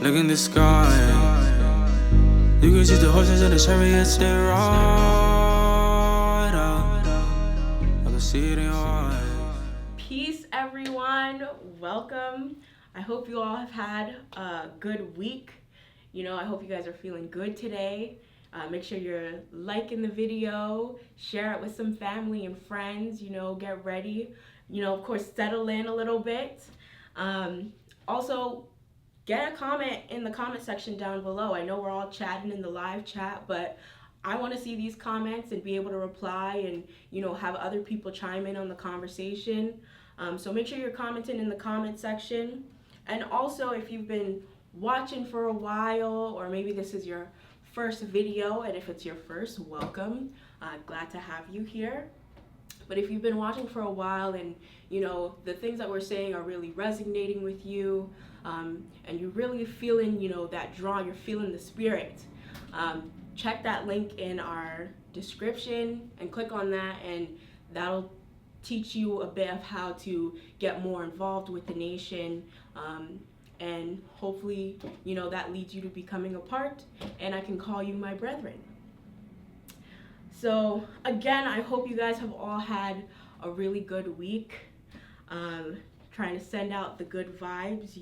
Look in the sky. You can see the horses and the chariots, they ride out. I can see it in your eyes. Peace, everyone. Welcome. I hope you all have had a good week. I hope you guys are feeling good today. Make sure you're liking the video, share it with some family and friends, get ready. Of course, settle in a little bit. Also, get a comment in the comment section down below. I know we're all chatting in the live chat, but I want to see these comments and be able to reply and, have other people chime in on the conversation. So make sure you're commenting in the comment section. And also, if you've been watching for a while, or maybe this is your first video, and if it's your first, welcome. Glad to have you here. But if you've been watching for a while and, the things that we're saying are really resonating with you, and you're really feeling, that draw, you're feeling the spirit, check that link in our description and click on that, and that'll teach you a bit of how to get more involved with the nation, and hopefully, that leads you to becoming a part, and I can call you my brethren. So again, I hope you guys have all had a really good week, trying to send out the good vibes,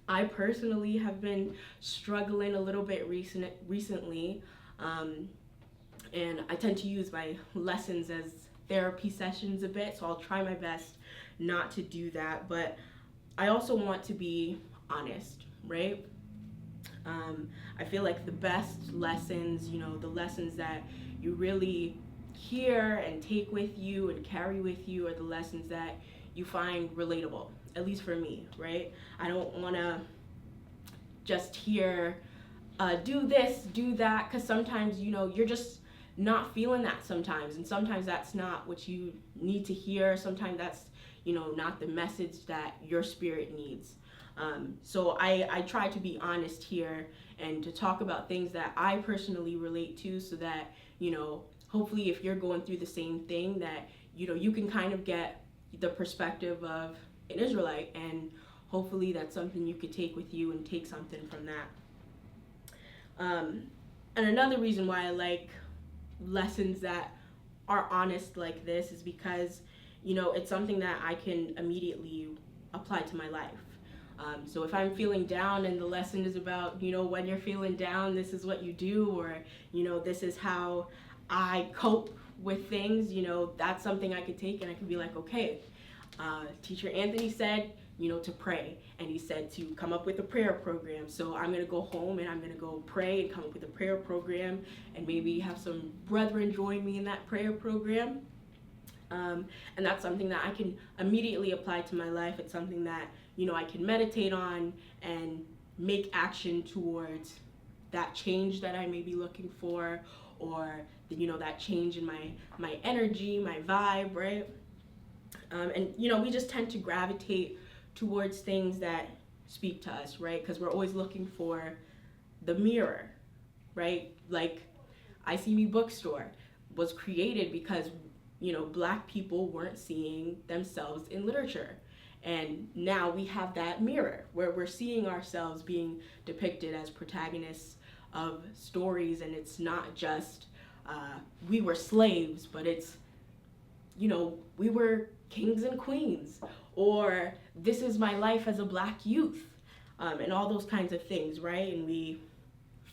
I personally have been struggling a little bit recently, and I tend to use my lessons as therapy sessions a bit, so I'll try my best not to do that, but I also want to be honest, right? I feel like the best lessons, the lessons that you really hear and take with you and carry with you are the lessons that you find relatable, at least for me, right? I don't want to just hear, do this, do that, because sometimes, you're just not feeling that sometimes, and sometimes that's not what you need to hear. Sometimes that's, not the message that your spirit needs. So I try to be honest here and to talk about things that I personally relate to, so that, hopefully if you're going through the same thing, that, you can kind of get the perspective of an Israelite, and hopefully that's something you could take with you and take something from that. And another reason why I like lessons that are honest like this is because, it's something that I can immediately apply to my life. So if I'm feeling down and the lesson is about, when you're feeling down, this is what you do, or, this is how I cope with things, that's something I could take, and I could be like, okay, Teacher Anthony said, to pray, and he said to come up with a prayer program. So I'm going to go home and I'm going to go pray and come up with a prayer program, and maybe have some brethren join me in that prayer program. And that's something that I can immediately apply to my life. It's something that, I can meditate on and make action towards that change that I may be looking for, or, that change in my energy, my vibe, right? And, we just tend to gravitate towards things that speak to us, right? Because we're always looking for the mirror, right? Like, I See Me Bookstore was created because, Black people weren't seeing themselves in literature. And now we have that mirror where we're seeing ourselves being depicted as protagonists of stories, and it's not just we were slaves, but it's, we were kings and queens, or this is my life as a Black youth, and all those kinds of things, right? And we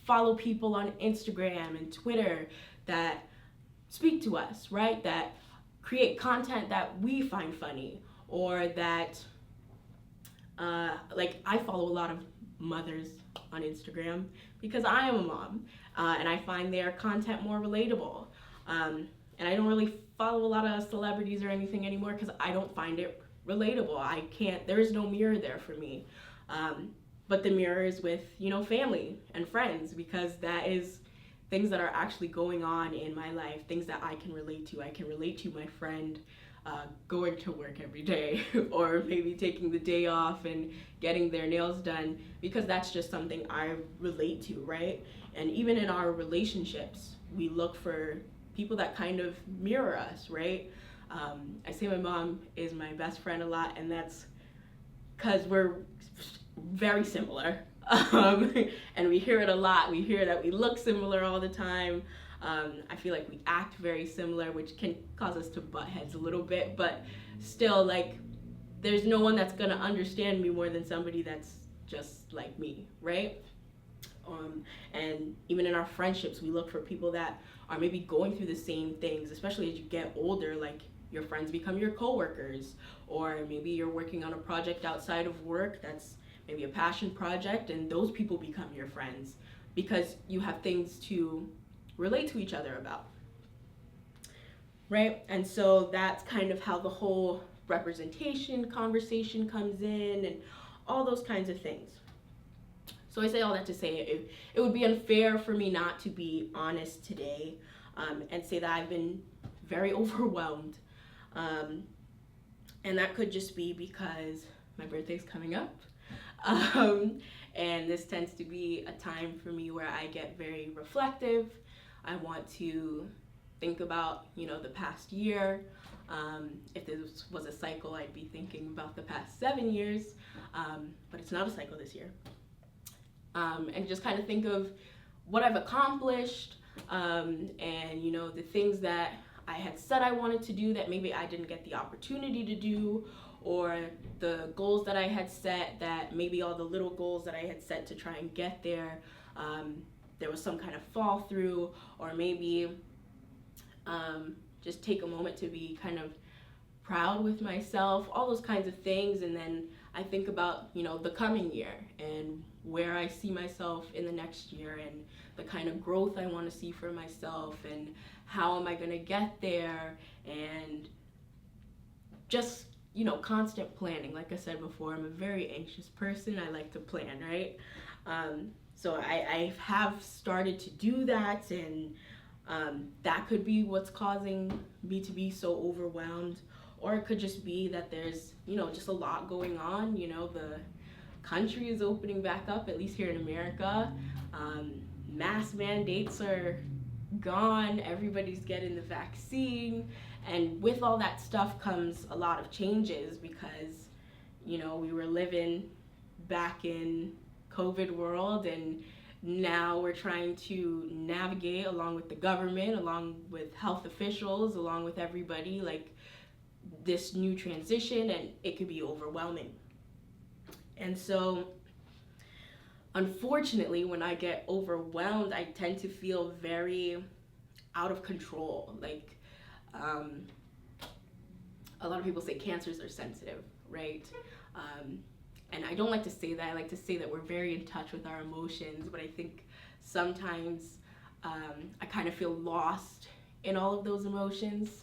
follow people on Instagram and Twitter that speak to us, right? That create content that we find funny, or that, like, I follow a lot of mothers on Instagram because I am a mom, and I find their content more relatable. And I don't really follow a lot of celebrities or anything anymore because I don't find it relatable. There is no mirror there for me. But the mirror is with, family and friends, because that is things that are actually going on in my life, things that I can relate to. I can relate to my friend going to work every day, or maybe taking the day off and getting their nails done, because that's just something I relate to, right? And even in our relationships, we look for people that kind of mirror us, right? I say my mom is my best friend a lot, and that's because we're very similar. And we hear it a lot. We hear that we look similar all the time. I feel like we act very similar, which can cause us to butt heads a little bit, but still, like, there's no one that's gonna understand me more than somebody that's just like me, right? And even in our friendships, we look for people that are maybe going through the same things, especially as you get older. Like, your friends become your coworkers, or maybe you're working on a project outside of work that's maybe a passion project, and those people become your friends because you have things to relate to each other about, right? And so that's kind of how the whole representation conversation comes in, and all those kinds of things. So I say all that to say it would be unfair for me not to be honest today, and say that I've been very overwhelmed. And that could just be because my birthday's coming up. And this tends to be a time for me where I get very reflective. I want to think about, the past year. If this was a cycle, I'd be thinking about the past 7 years, but it's not a cycle this year. And just kind of think of what I've accomplished, and the things that I had said I wanted to do that maybe I didn't get the opportunity to do, or the goals that I had set that maybe all the little goals that I had set to try and get there, there was some kind of fall through, or maybe just take a moment to be kind of proud with myself, all those kinds of things. And then I think about, the coming year and where I see myself in the next year, and the kind of growth I want to see for myself, and how am I going to get there, and just, constant planning. Like I said before, I'm a very anxious person. I like to plan, right? So I have started to do that, and that could be what's causing me to be so overwhelmed. Or it could just be that there's, just a lot going on. The country is opening back up, at least here in America. Mask mandates are gone. Everybody's getting the vaccine. And with all that stuff comes a lot of changes because, we were living back in COVID world, and now we're trying to navigate along with the government, along with health officials, along with everybody, like, this new transition, and it could be overwhelming. And so, unfortunately, when I get overwhelmed, I tend to feel very out of control. Like, a lot of people say cancers are sensitive, right? And I don't like to say that. I like to say that we're very in touch with our emotions, but I think sometimes I kind of feel lost in all of those emotions,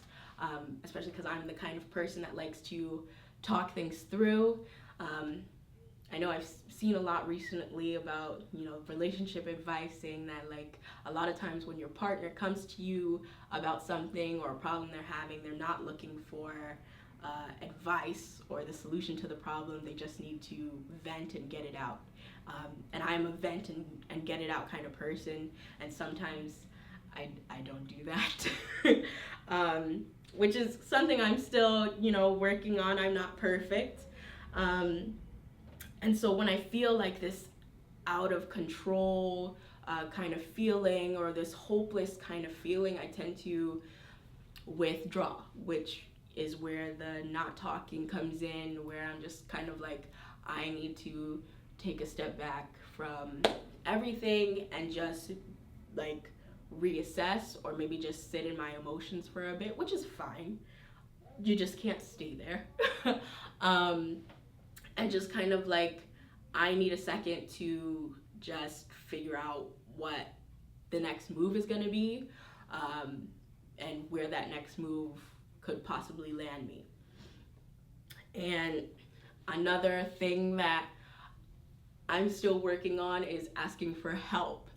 especially because I'm the kind of person that likes to talk things through. I know I've seen a lot recently about, relationship advice, saying that, like, a lot of times when your partner comes to you about something or a problem they're having, they're not looking for advice or the solution to the problem. They just need to vent and get it out. And I'm a vent and get it out kind of person, and sometimes I don't do that, which is something I'm still, working on. I'm not perfect. And so when I feel like this out of control kind of feeling, or this hopeless kind of feeling, I tend to withdraw, which is where the not talking comes in, where I'm just kind of like, I need to take a step back from everything and just, like, reassess, or maybe just sit in my emotions for a bit, which is fine. You just can't stay there. And just kind of like, I need a second to just figure out what the next move is going to be, and where that next move could possibly land me. And another thing that I'm still working on is asking for help.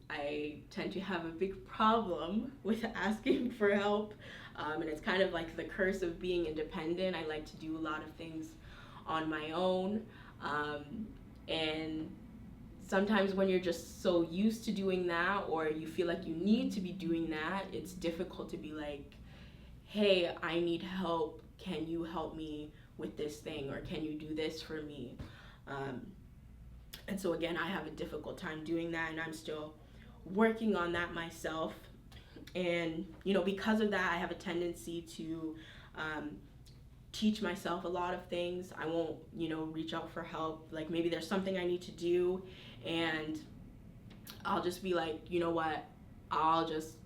I tend to have a big problem with asking for help, and it's kind of like the curse of being independent. I like to do a lot of things on my own, and sometimes when you're just so used to doing that, or you feel like you need to be doing that, it's difficult to be like, hey, I need help, can you help me with this thing, or can you do this for me? And so again, I have a difficult time doing that, and I'm still working on that myself. And because of that, I have a tendency to teach myself a lot of things. I won't reach out for help. Like, maybe there's something I need to do, and I'll just be like, you know what, I'll just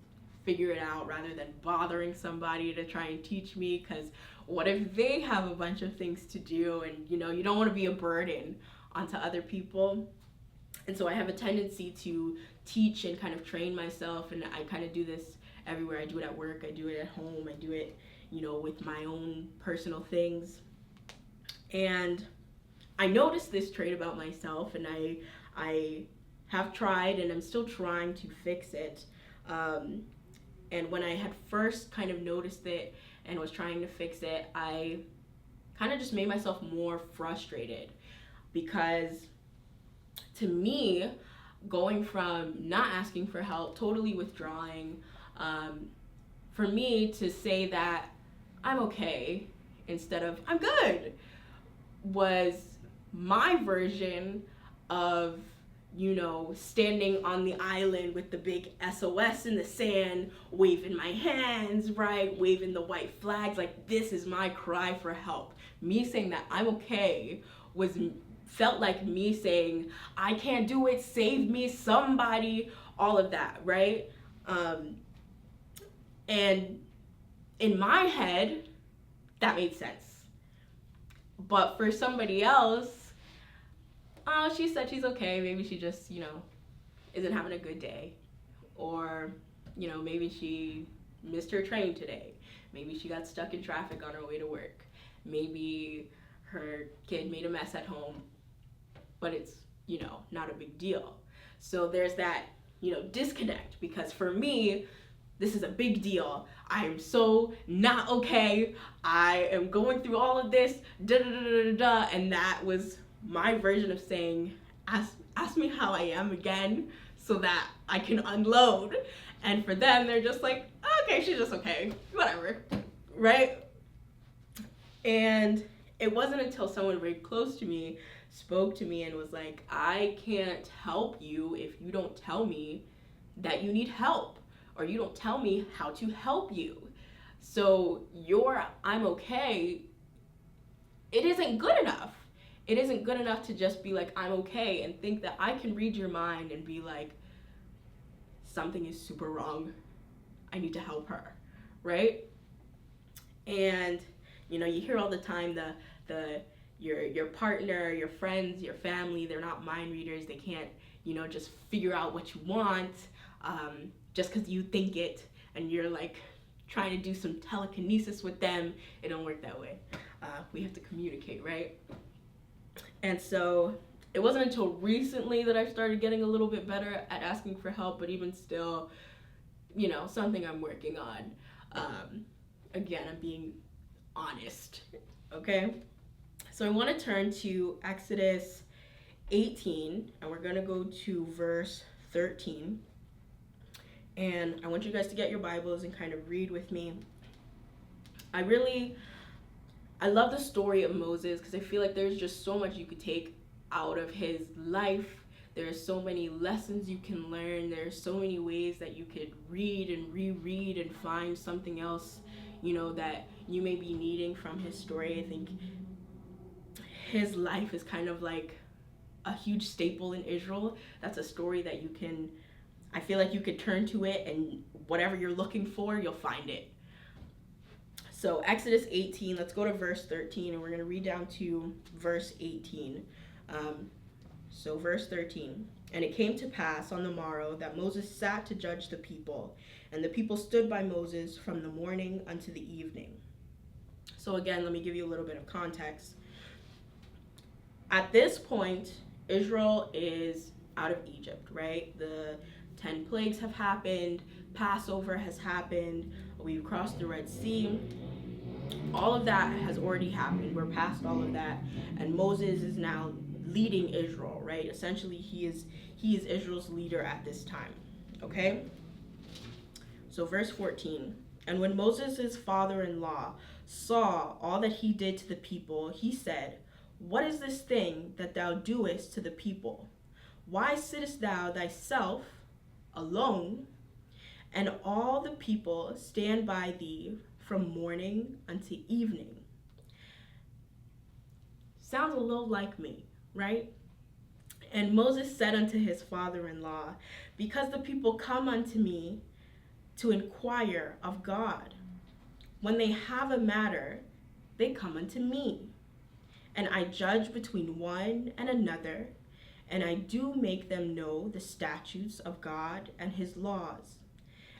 figure it out rather than bothering somebody to try and teach me, because what if they have a bunch of things to do, and you don't want to be a burden onto other people. And so I have a tendency to teach and kind of train myself, and I kind of do this everywhere. I do it at work, I do it at home, I do it with my own personal things. And I noticed this trait about myself, and I have tried, and I'm still trying to fix it. And when I had first kind of noticed it and was trying to fix it, I kind of just made myself more frustrated, because to me, going from not asking for help, totally withdrawing, for me to say that I'm okay instead of I'm good, was my version of standing on the island with the big SOS in the sand, waving my hands, right, waving the white flags, like, this is my cry for help. Me saying that I'm okay felt like me saying, I can't do it, save me, somebody, all of that, right? And in my head, that made sense. But for somebody else, oh, she said she's okay. Maybe she just, isn't having a good day. Or, maybe she missed her train today. Maybe she got stuck in traffic on her way to work. Maybe her kid made a mess at home. But it's, not a big deal. So there's that, disconnect, because for me, this is a big deal. I am so not okay. I am going through all of this, and that was my version of saying, ask me how I am again so that I can unload. And for them, they're just like, okay, she's just okay, whatever, right? And it wasn't until someone very close to me spoke to me and was like, I can't help you if you don't tell me that you need help, or you don't tell me how to help you. So your I'm okay, it isn't good enough. It isn't good enough to just be like, I'm okay, and think that I can read your mind and be like, something is super wrong, I need to help her, right? And you hear all the time your partner, your friends, your family, they're not mind readers. They can't, just figure out what you want just because you think it, and you're like trying to do some telekinesis with them. It don't work that way. We have to communicate, right? And so it wasn't until recently that I started getting a little bit better at asking for help, but even still, something I'm working on. Again, I'm being honest, okay? So I want to turn to Exodus 18, and we're going to go to verse 13. And I want you guys to get your Bibles and kind of read with me. I love the story of Moses, because I feel like there's just so much you could take out of his life. There's so many lessons you can learn. There's so many ways that you could read and reread and find something else, that you may be needing from his story. I think his life is kind of like a huge staple in Israel. That's a story that I feel like you could turn to it, and whatever you're looking for, you'll find it. So Exodus 18, let's go to verse 13, and we're going to read down to verse 18. So verse 13, and it came to pass on the morrow that Moses sat to judge the people, and the people stood by Moses from the morning unto the evening. So again, let me give you a little bit of context. At this point, Israel is out of Egypt, right? The 10 plagues have happened, Passover has happened, we've crossed the Red Sea. All of that has already happened. We're past all of that, and Moses is now leading Israel, right? Essentially, he is Israel's leader at this time, okay? So verse 14, and when Moses' father-in-law saw all that he did to the people, he said, What is this thing that thou doest to the people? Why sittest thou thyself alone, and all the people stand by thee from morning unto evening? Sounds a little like me, right? And Moses said unto his father-in-law, because the people come unto me to inquire of God. When they have a matter, they come unto me. And I judge between one and another, and I do make them know the statutes of God and his laws.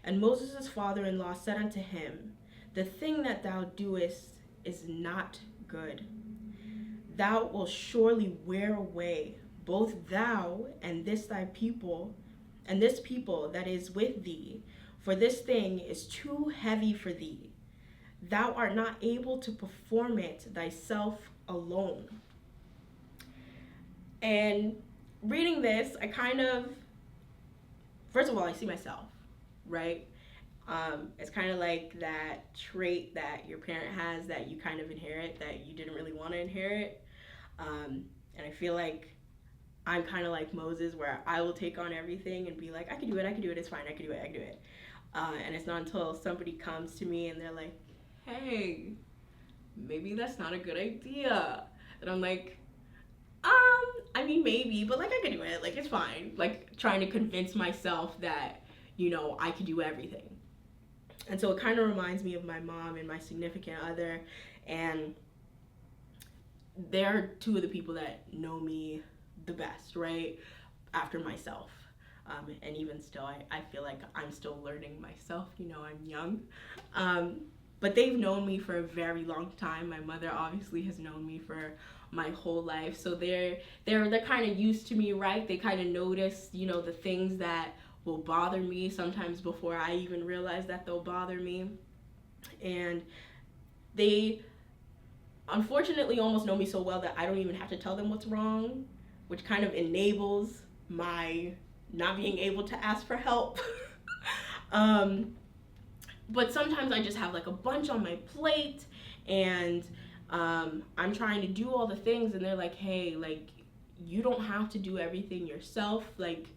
And Moses' father-in-law said unto him, the thing that thou doest is not good. Thou wilt surely wear away both thou and this thy people, and this people that is with thee, for this thing is too heavy for thee. Thou art not able to perform it thyself alone. And reading this, I first of all, I see myself, right? It's kind of like that trait that your parent has that you kind of inherit that you didn't really want to inherit. And I feel like I'm kind of like Moses, where I will take on everything and be like, I can do it, it's fine, I can do it. And it's not until somebody comes to me and they're like, hey, maybe that's not a good idea. And I'm like, I mean, maybe, but like, I can do it, like, it's fine. Like, trying to convince myself that, I can do everything. And so it kind of reminds me of my mom and my significant other, and they're two of the people that know me the best, right, after myself. And even still, I feel like I'm still learning myself, I'm young. But they've known me for a very long time. My mother obviously has known me for my whole life. So they're kind of used to me, right? They kind of notice, the things that will bother me sometimes before I even realize that they'll bother me. And they unfortunately almost know me so well that I don't even have to tell them what's wrong, which kind of enables my not being able to ask for help. But sometimes I just have like a bunch on my plate, and I'm trying to do all the things, and they're like, hey, like, you don't have to do everything yourself. Like,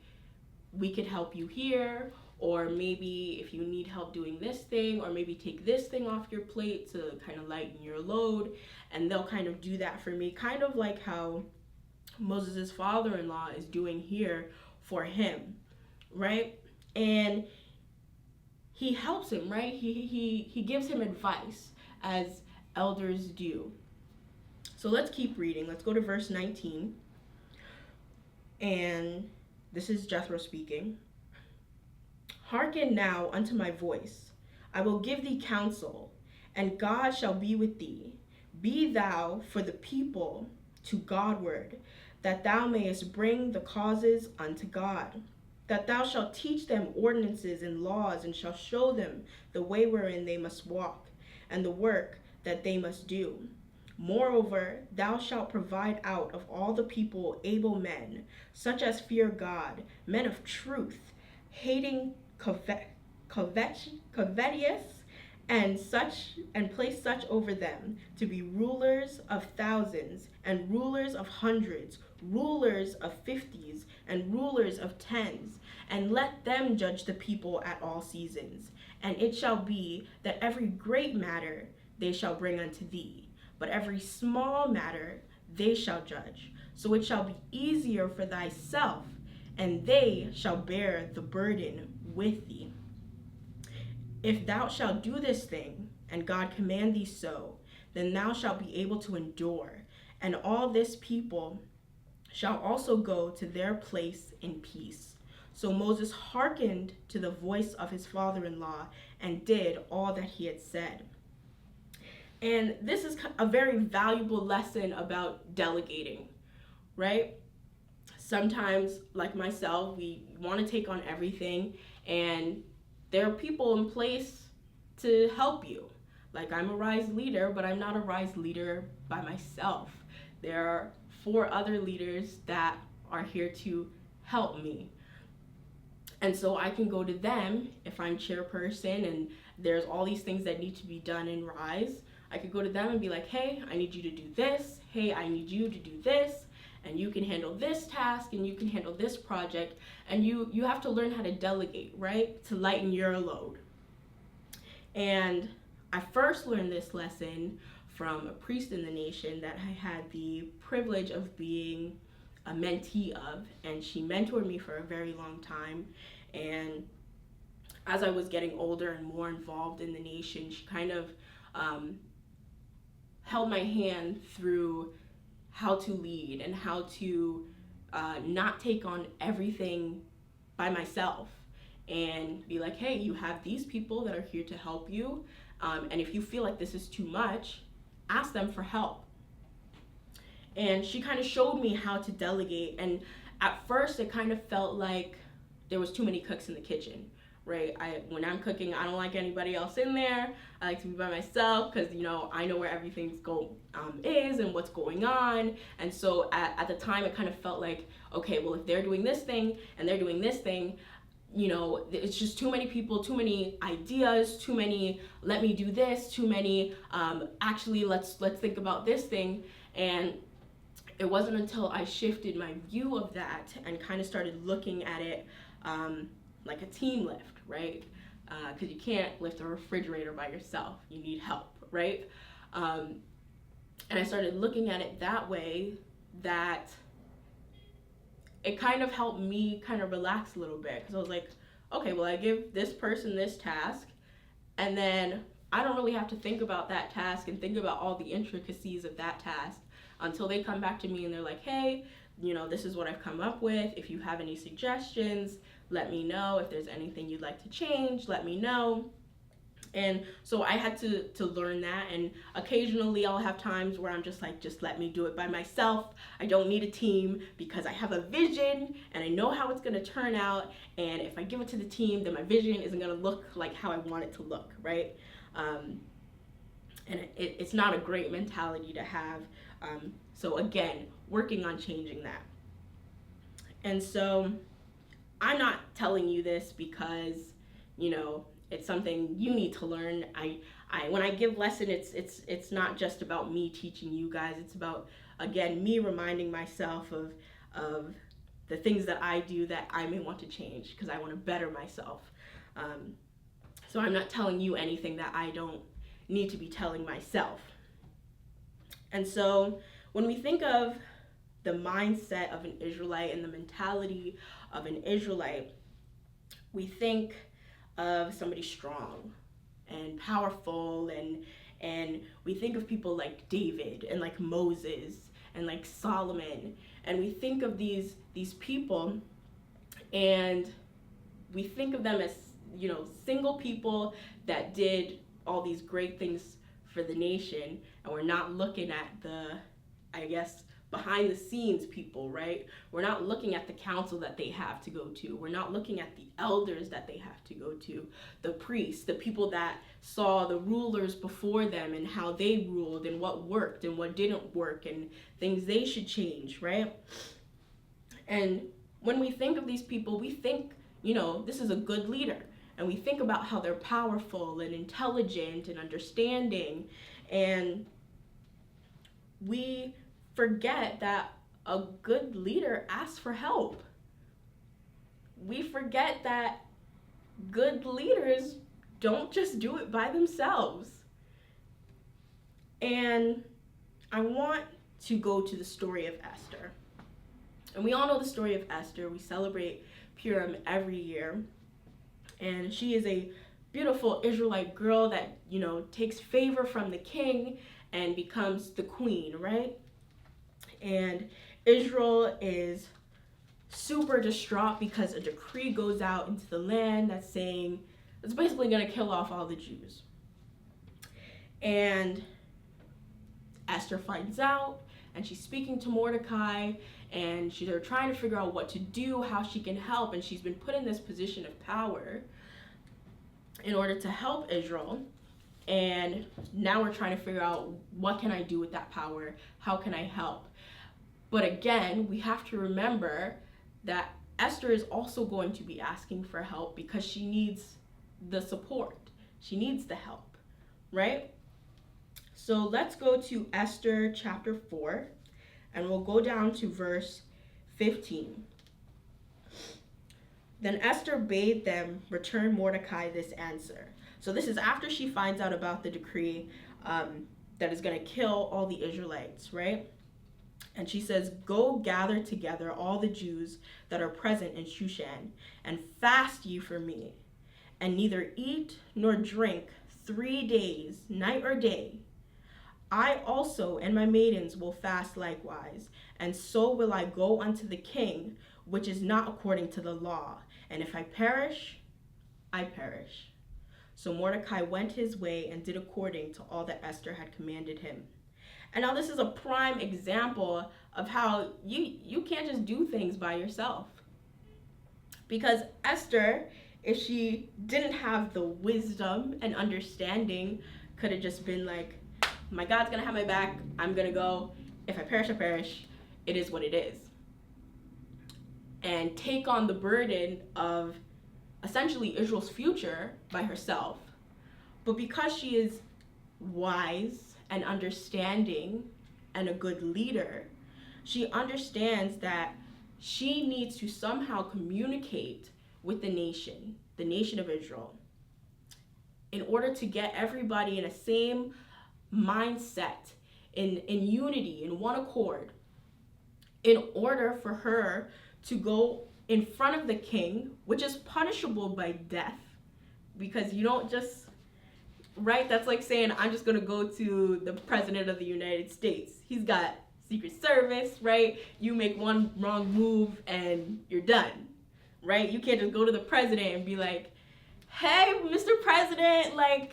we could help you here, or maybe if you need help doing this thing, or maybe take this thing off your plate to kind of lighten your load, and they'll kind of do that for me, kind of like how Moses' father-in-law is doing here for him, right? And he helps him, right? He gives him advice, as elders do. So let's keep reading. Let's go to verse 19. And this is Jethro speaking. Hearken now unto my voice. I will give thee counsel, and God shall be with thee. Be thou for the people to Godward, that thou mayest bring the causes unto God. That thou shalt teach them ordinances and laws, and shalt show them the way wherein they must walk, and the work that they must do. Moreover, thou shalt provide out of all the people able men, such as fear God, men of truth, hating covetous, and place such over them to be rulers of thousands, and rulers of hundreds, rulers of fifties, and rulers of tens, and let them judge the people at all seasons. And it shall be that every great matter they shall bring unto thee, but every small matter they shall judge. So it shall be easier for thyself, and they shall bear the burden with thee. If thou shalt do this thing, and God command thee so, then thou shalt be able to endure, and all this people shall also go to their place in peace. So Moses hearkened to the voice of his father-in-law, and did all that he had said. And this is a very valuable lesson about delegating, right? Sometimes, like myself, we want to take on everything, and there are people in place to help you. Like, I'm a Rise leader, but I'm not a Rise leader by myself. There are 4 other leaders that are here to help me. And so I can go to them if I'm chairperson and there's all these things that need to be done in Rise. I could go to them and be like, hey, I need you to do this. Hey, I need you to do this. And you can handle this task and you can handle this project. And you have to learn how to delegate, right? To lighten your load. And I first learned this lesson from a priest in the nation that I had the privilege of being a mentee of, and she mentored me for a very long time. And as I was getting older and more involved in the nation, she kind of held my hand through how to lead and how to not take on everything by myself, and be like, hey, you have these people that are here to help you, and if you feel like this is too much, ask them for help. And she kind of showed me how to delegate, and at first it kind of felt like there was too many cooks in the kitchen, right? When I'm cooking, I don't like anybody else in there. I like to be by myself because, I know where everything's is and what's going on. And so at the time, it kind of felt like, okay, well, if they're doing this thing and they're doing this thing, it's just too many people, too many ideas, too many, let me do this, too many, actually, let's think about this thing. And it wasn't until I shifted my view of that and kind of started looking at it like a team lift, right? Because you can't lift a refrigerator by yourself. You need help, right? And I started looking at it that way, that it kind of helped me kind of relax a little bit, because I was like, okay, well, I give this person this task, and then I don't really have to think about that task and think about all the intricacies of that task until they come back to me and they're like, hey, this is what I've come up with. If you have any suggestions, let me know. If there's anything you'd like to change, let me know. And so I had to learn that, and occasionally I'll have times where I'm just like, just let me do it by myself. I don't need a team because I have a vision and I know how it's going to turn out, and if I give it to the team, then my vision isn't going to look like how I want it to look, right? And it's not a great mentality to have. So again, working on changing that. And so I'm not telling you this because, it's something you need to learn. When I give lesson, it's not just about me teaching you guys. It's about, again, me reminding myself of the things that I do that I may want to change because I want to better myself. So I'm not telling you anything that I don't need to be telling myself. And so when we think of the mindset of an Israelite and the mentality of an Israelite, we think of somebody strong and powerful, and we think of people like David and like Moses and like Solomon, and we think of these people, and we think of them as single people that did all these great things for the nation, and we're not looking at the, I guess, behind the scenes people, right? We're not looking at the council that they have to go to. We're not looking at the elders that they have to go to, the priests, the people that saw the rulers before them and how they ruled and what worked and what didn't work and things they should change, right? And when we think of these people, we think, this is a good leader. And we think about how they're powerful and intelligent and understanding. And we forget that a good leader asks for help. We forget that good leaders don't just do it by themselves. And I want to go to the story of Esther. And we all know the story of Esther. We celebrate Purim every year. And she is a beautiful Israelite girl that, takes favor from the king and becomes the queen, right? And Israel is super distraught because a decree goes out into the land that's saying it's basically going to kill off all the Jews. And Esther finds out, and she's speaking to Mordecai, and they're trying to figure out what to do, how she can help, and she's been put in this position of power in order to help Israel. And now we're trying to figure out, what can I do with that power? How can I help? But again, we have to remember that Esther is also going to be asking for help because she needs the support. She needs the help, right? So let's go to Esther chapter 4, and we'll go down to verse 15. Then Esther bade them return Mordecai this answer. So this is after she finds out about the decree that is going to kill all the Israelites, right? And she says, go gather together all the Jews that are present in Shushan, and fast ye for me, and neither eat nor drink 3 days, night or day. I also and my maidens will fast likewise, and so will I go unto the king, which is not according to the law. And if I perish, I perish. So Mordecai went his way and did according to all that Esther had commanded him. And now this is a prime example of how you can't just do things by yourself. Because Esther, if she didn't have the wisdom and understanding, could have just been like, my God's gonna have my back, I'm gonna go. If I perish, I perish. It is what it is. And take on the burden of essentially Israel's future by herself. But because she is wise and understanding and a good leader, she understands that she needs to somehow communicate with the nation of Israel, in order to get everybody in a same mindset, in unity, in one accord, in order for her to go in front of the king, which is punishable by death, because you don't just, right? That's like saying, I'm just going to go to the president of the United States. He's got Secret Service, right? You make one wrong move and you're done, right? You can't just go to the president and be like, hey, Mr. President, like,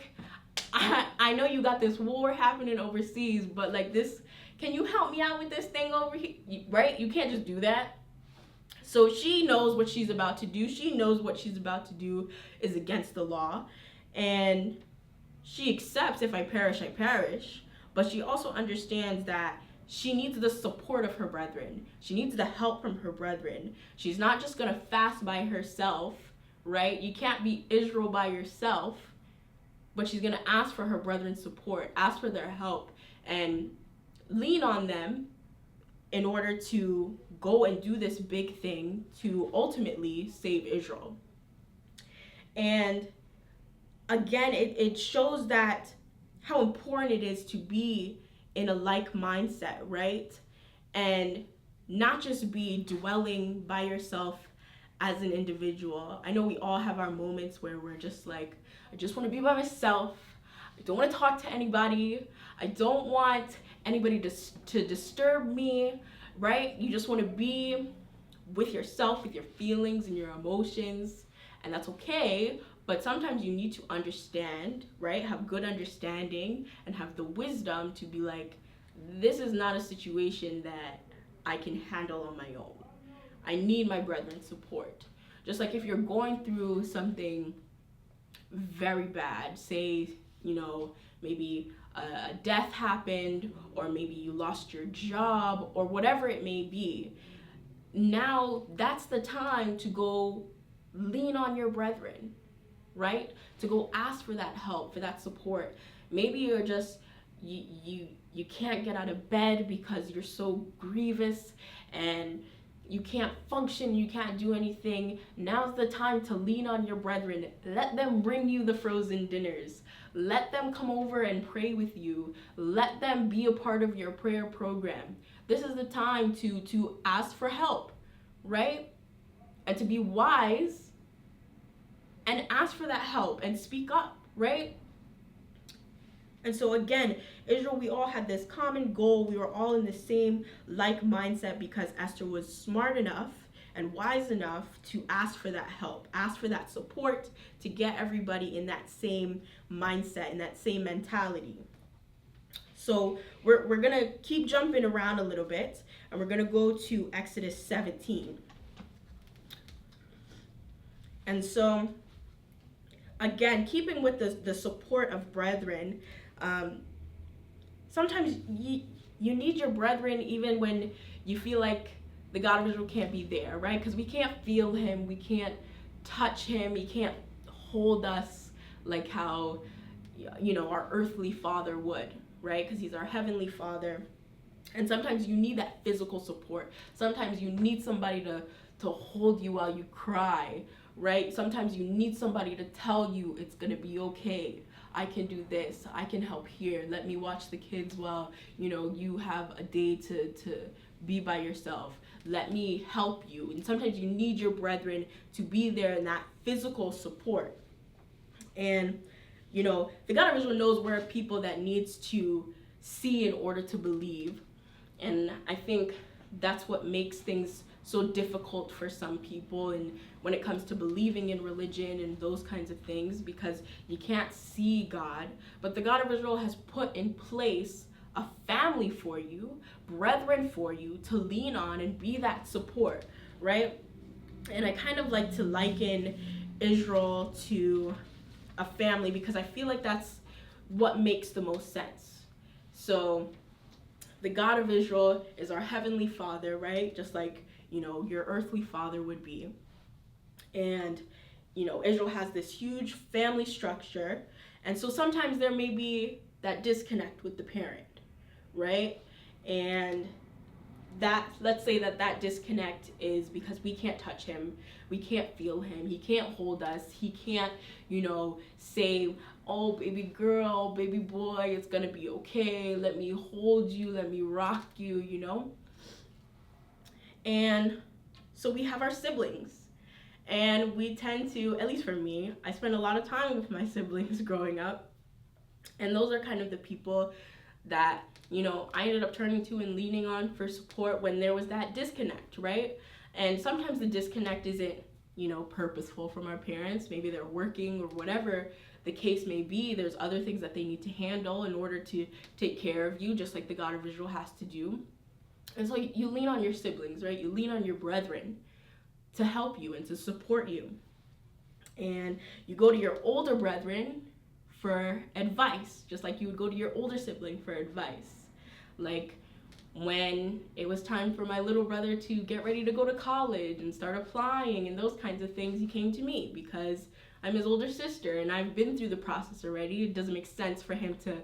I know you got this war happening overseas, but like this, can you help me out with this thing over here, right? You can't just do that. So she knows what she's about to do. She knows what she's about to do is against the law. And she accepts, if I perish, I perish. But she also understands that she needs the support of her brethren. She needs the help from her brethren. She's not just going to fast by herself, right? You can't be Israel by yourself. But she's going to ask for her brethren's support, ask for their help, and lean on them in order to go and do this big thing to ultimately save Israel. And again, it shows that how important it is to be in a like mindset, right? And not just be dwelling by yourself as an individual. I know we all have our moments where we're just like, I just want to be by myself. I don't want to talk to anybody. I don't want anybody to disturb me, right? You just want to be with yourself, with your feelings and your emotions, and that's okay. But sometimes you need to understand, right? Have good understanding and have the wisdom to be like, this is not a situation that I can handle on my own. I need my brethren's support. Just like if you're going through something very bad, say, maybe a death happened, or maybe you lost your job, or whatever it may be. Now that's the time to go lean on your brethren, right? To go ask for that help, for that support. Maybe you're just, you can't get out of bed because you're so grievous and you can't function, you can't do anything. Now's the time to lean on your brethren. Let them bring you the frozen dinners. Let them come over and pray with you. Let them be a part of your prayer program. This is the time to ask for help, right? And to be wise and ask for that help and speak up, right? And so again, Israel, we all had this common goal. We were all in the same like mindset because Esther was smart enough and wise enough to ask for that help, ask for that support, to get everybody in that same mindset, in that same mentality. So we're going to keep jumping around a little bit, and we're going to go to Exodus 17. And so, again, keeping with the support of brethren, sometimes you need your brethren even when you feel like the God of Israel can't be there, right? Because we can't feel him, we can't touch him, he can't hold us like how, our earthly father would, right? Because he's our heavenly Father. And sometimes you need that physical support. Sometimes you need somebody to hold you while you cry, right? Sometimes you need somebody to tell you it's gonna be okay. I can do this. I can help here. Let me watch the kids while, you have a day to be by yourself. Let me help you. And sometimes you need your brethren to be there in that physical support. And, the God of Israel knows where people that needs to see in order to believe. And I think that's what makes things so difficult for some people, and when it comes to believing in religion and those kinds of things, because you can't see God. But the God of Israel has put in place a family for you, brethren for you to lean on and be that support, right? And I kind of like to liken Israel to a family because I feel like that's what makes the most sense. So the God of Israel is our heavenly Father, right? Just like, your earthly father would be. And, Israel has this huge family structure. And so sometimes there may be that disconnect with the parent, right? And let's say that disconnect is because we can't touch him, we can't feel him, he can't hold us, he can't, say, oh, baby girl, baby boy, it's gonna be okay, let me hold you, let me rock you, And so we have our siblings, and we tend to, at least for me, I spend a lot of time with my siblings growing up, and those are kind of the people that, I ended up turning to and leaning on for support when there was that disconnect, right? And sometimes the disconnect isn't, purposeful from our parents. Maybe they're working or whatever the case may be. There's other things that they need to handle in order to take care of you, just like the God of Israel has to do. And so you lean on your siblings, right? You lean on your brethren to help you and to support you. And you go to your older brethren for advice, just like you would go to your older sibling for advice. Like when it was time for my little brother to get ready to go to college and start applying and those kinds of things, he came to me because I'm his older sister and I've been through the process already. It doesn't make sense for him to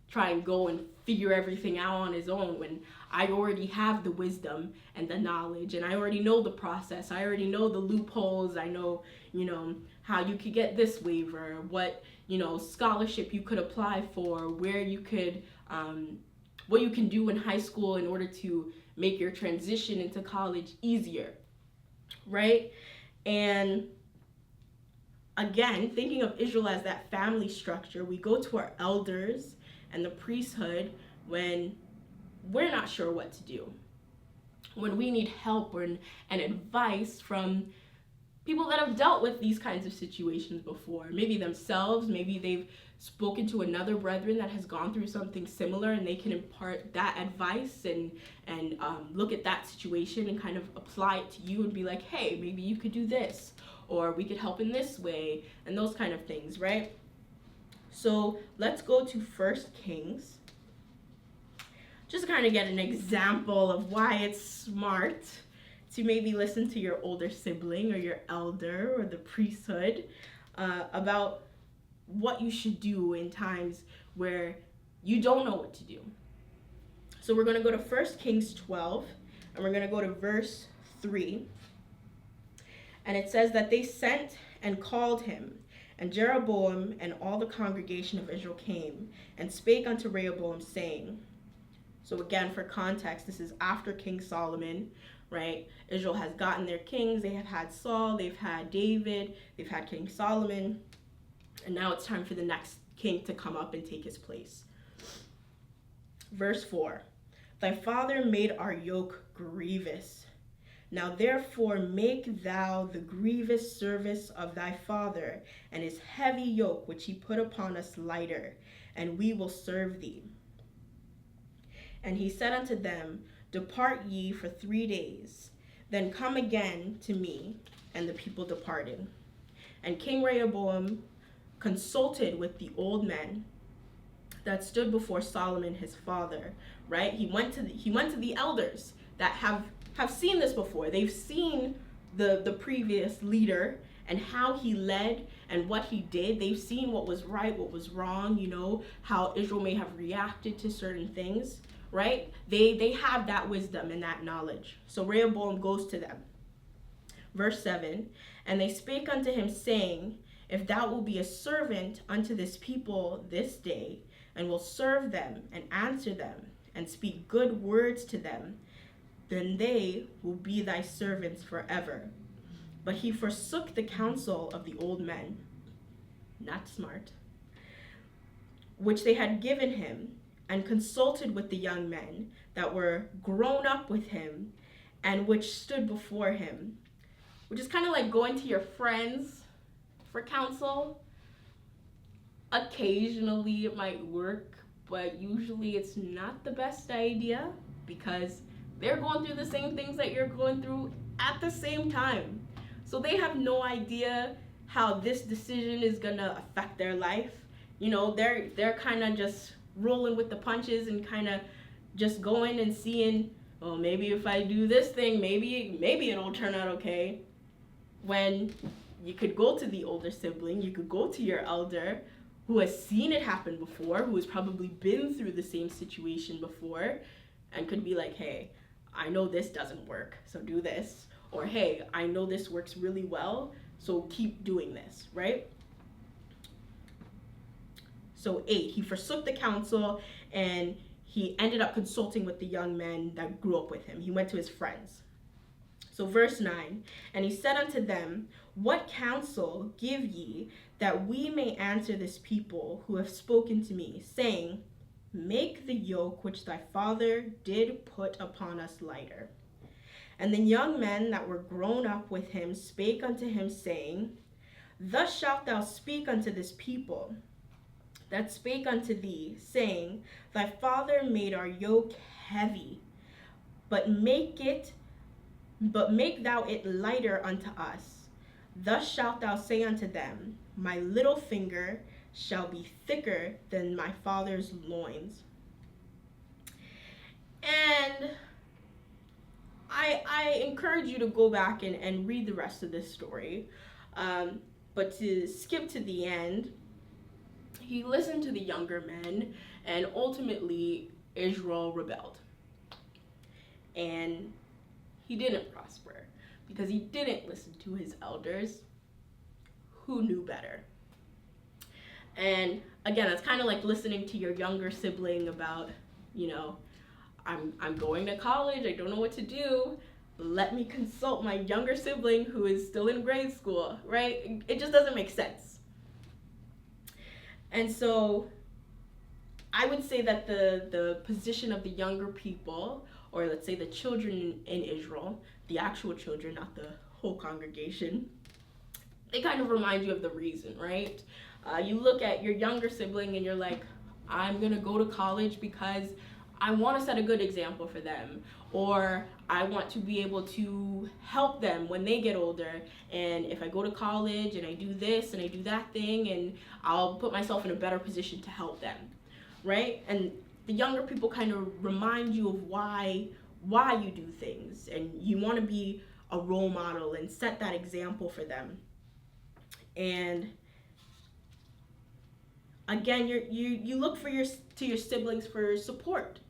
try and go and figure everything out on his own when I already have the wisdom and the knowledge, and I already know the process. I already know the loopholes. I know, how you could get this waiver, what, scholarship you could apply for, where you could, what you can do in high school in order to make your transition into college easier, right? And again, thinking of Israel as that family structure, we go to our elders and the priesthood when we're not sure what to do, when we need help and advice from people that have dealt with these kinds of situations before, maybe themselves, maybe they've spoken to another brethren that has gone through something similar, and they can impart that advice and look at that situation and kind of apply it to you and be like, hey, maybe you could do this, or we could help in this way, and those kind of things, right? So let's go to 1 Kings, just to kind of get an example of why it's smart to maybe listen to your older sibling or your elder or the priesthood about what you should do in times where you don't know what to do. So we're going to go to 1 Kings 12, and we're going to go to verse 3. And it says that they sent and called him, and Jeroboam and all the congregation of Israel came and spake unto Rehoboam, saying, so again, for context, this is after King Solomon, right? Israel has gotten their kings. They have had Saul, they've had David, they've had King Solomon, and now it's time for the next king to come up and take his place. Verse 4, thy father made our yoke grievous. Now therefore make thou the grievous service of thy father, and his heavy yoke which he put upon us lighter, and we will serve thee. And he said unto them, depart ye for 3 days, then come again to me. And the people departed. And King Rehoboam consulted with the old men that stood before Solomon his father, right? He went to the elders that have seen this before. They've seen the previous leader and how he led and what he did. They've seen what was right, what was wrong, how Israel may have reacted to certain things, right? They have that wisdom and that knowledge. So Rehoboam goes to them. Verse 7, and they spake unto him, saying, if thou wilt be a servant unto this people this day, and will serve them, and answer them, and speak good words to them, then they will be thy servants forever. But he forsook the counsel of the old men, not smart, which they had given him, and consulted with the young men that were grown up with him, and which stood before him. Which is kind of like going to your friends for counsel. Occasionally it might work, but usually it's not the best idea, because they're going through the same things that you're going through at the same time. So they have no idea how this decision is gonna affect their life. They're kind of just rolling with the punches and kind of just going and seeing, well, maybe if I do this thing, maybe it'll turn out okay. When you could go to the older sibling, you could go to your elder who has seen it happen before, who has probably been through the same situation before, and could be like, hey, I know this doesn't work, so do this. Or, hey, I know this works really well, so keep doing this, right? So 8, he forsook the counsel, and he ended up consulting with the young men that grew up with him. He went to his friends. So verse 9, and he said unto them, what counsel give ye, that we may answer this people who have spoken to me, saying, make the yoke which thy father did put upon us lighter. And the young men that were grown up with him spake unto him, saying, thus shalt thou speak unto this people that spake unto thee, saying, thy father made our yoke heavy, but make thou it lighter unto us. Thus shalt thou say unto them, my little finger shall be thicker than my father's loins. And I encourage you to go back and read the rest of this story. But to skip to the end, he listened to the younger men, and ultimately Israel rebelled. And he didn't prosper because he didn't listen to his elders who knew better. And again, it's kind of like listening to your younger sibling about, I'm going to college, I don't know what to do. Let me consult my younger sibling who is still in grade school, right? It just doesn't make sense. And so I would say that the position of the younger people, or let's say the children in Israel, the actual children, not the whole congregation, they kind of remind you of the reason, right? You look at your younger sibling and you're like, I'm gonna go to college because I want to set a good example for them, or I want to be able to help them when they get older, and if I go to college and I do this and I do that thing, and I'll put myself in a better position to help them, right? And the younger people kind of remind you of why you do things, and you want to be a role model and set that example for them. And again, you look to your siblings for support,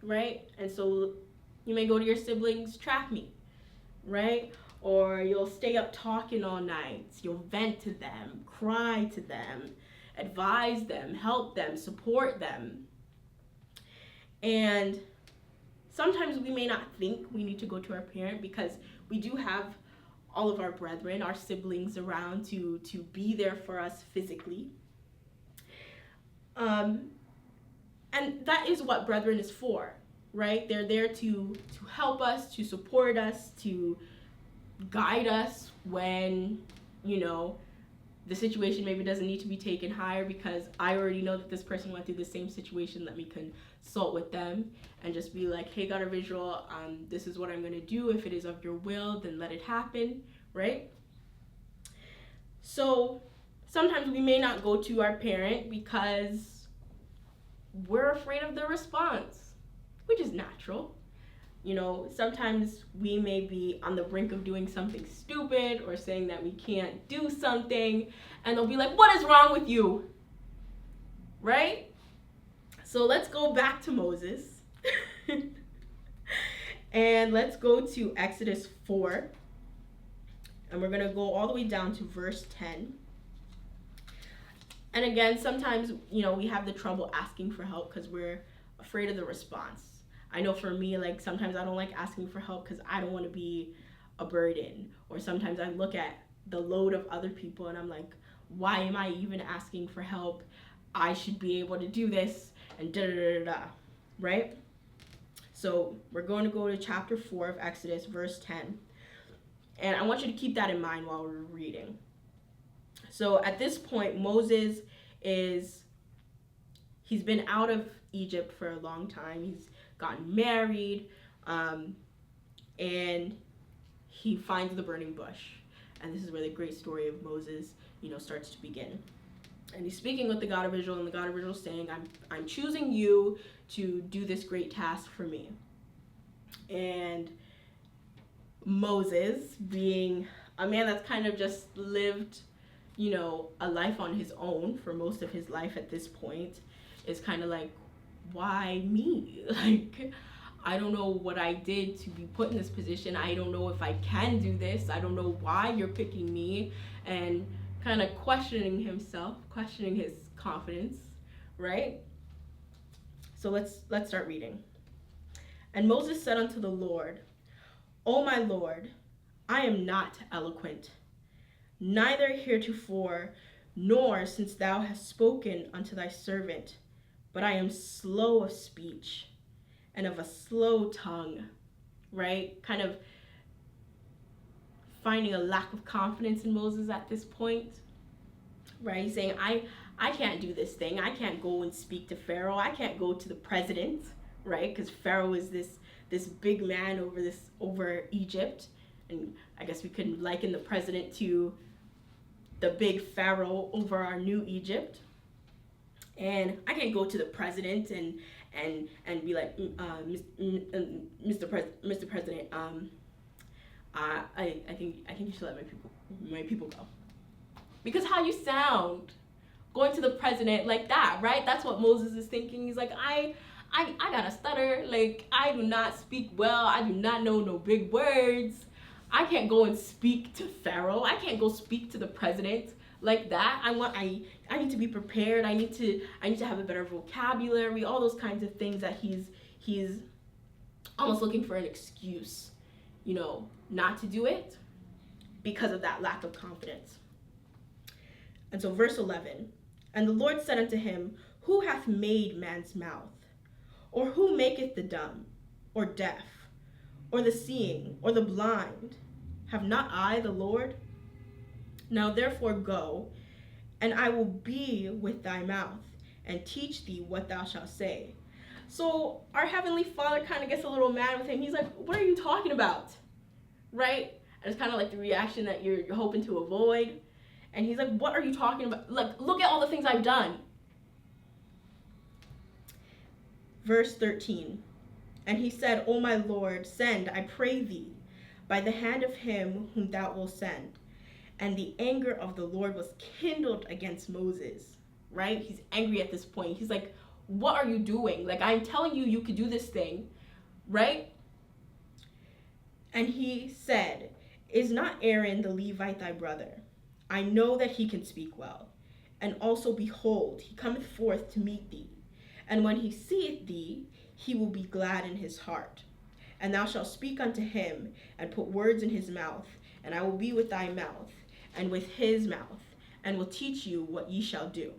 right? And so you may go to your siblings' track meet, right? Or you'll stay up talking all night. You'll vent to them, cry to them, advise them, help them, support them. And sometimes we may not think we need to go to our parent because we do have all of our brethren, our siblings around to be there for us physically. And that is what brethren is for, right? They're there to help us, to support us, to guide us when, the situation maybe doesn't need to be taken higher because I already know that this person went through the same situation. Let me consult with them and just be like, hey, God of Israel, this is what I'm going to do. If it is of your will, then let it happen, right? So sometimes we may not go to our parent because we're afraid of the response, which is natural. Sometimes we may be on the brink of doing something stupid or saying that we can't do something, and they'll be like, what is wrong with you? Right? So let's go back to Moses. And let's go to Exodus 4. And we're going to go all the way down to verse 10. And again, sometimes, we have the trouble asking for help because we're afraid of the response. I know for me, like, sometimes I don't like asking for help because I don't want to be a burden. Or sometimes I look at the load of other people and I'm like, why am I even asking for help? I should be able to do this, and da-da-da-da-da, right? So we're going to go to chapter 4 of Exodus, verse 10. And I want you to keep that in mind while we're reading. So at this point, Moses he's been out of Egypt for a long time. He's gotten married, and he finds the burning bush. And this is where the great story of Moses, starts to begin. And he's speaking with the God of Israel, and the God of Israel is saying, I'm choosing you to do this great task for me. And Moses, being a man that's kind of just lived, a life on his own for most of his life at this point, is kind of like, why me? Like, I don't know what I did to be put in this position. I don't know if I can do this. I don't know why you're picking me. And kind of questioning himself, questioning his confidence, right? So let's start reading. And Moses said unto the Lord, O my Lord, I am not eloquent, neither heretofore, nor since thou hast spoken unto thy servant, but I am slow of speech and of a slow tongue, right? Kind of finding a lack of confidence in Moses at this point, right? He's saying, I can't do this thing. I can't go and speak to Pharaoh. I can't go to the president, right? Because Pharaoh is this big man over Egypt. And I guess we could liken the president to the big Pharaoh over our new Egypt. And I can't go to the president and be like, Mr. President, I think you should let my people go. Because how you sound going to the president like that, right? That's what Moses is thinking. He's like, I got a stutter. Like, I do not speak well. I do not know no big words. I can't go and speak to Pharaoh. I can't go speak to the president like that. I need to be prepared. I need to have a better vocabulary, all those kinds of things that he's almost looking for an excuse, not to do it because of that lack of confidence. And so verse 11, and the Lord said unto him, who hath made man's mouth? Or who maketh the dumb, or deaf, or the seeing, or the blind? Have not I the Lord? Now therefore go, and I will be with thy mouth, and teach thee what thou shalt say. So our Heavenly Father kind of gets a little mad with him. He's like, what are you talking about? Right? And it's kind of like the reaction that you're hoping to avoid. And he's like, what are you talking about? Like, look at all the things I've done. Verse 13, and he said, O my Lord, send, I pray thee, by the hand of him whom thou wilt send. And the anger of the Lord was kindled against Moses, right? He's angry at this point. He's like, what are you doing? Like, I'm telling you, you could do this thing, right? And he said, is not Aaron the Levite thy brother? I know that he can speak well. And also, behold, he cometh forth to meet thee. And when he seeth thee, he will be glad in his heart. And thou shalt speak unto him, and put words in his mouth. And I will be with thy mouth, and with his mouth, and will teach you what ye shall do.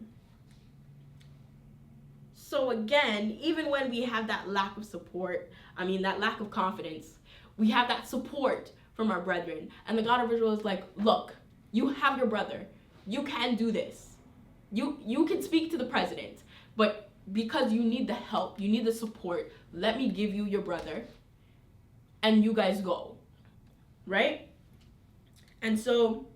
So again, even when we have that lack of support, that lack of confidence, we have that support from our brethren. And the God of Israel is like, look, you have your brother. You can do this. You can speak to the president. But because you need the help, you need the support, let me give you your brother. And you guys go. Right? And so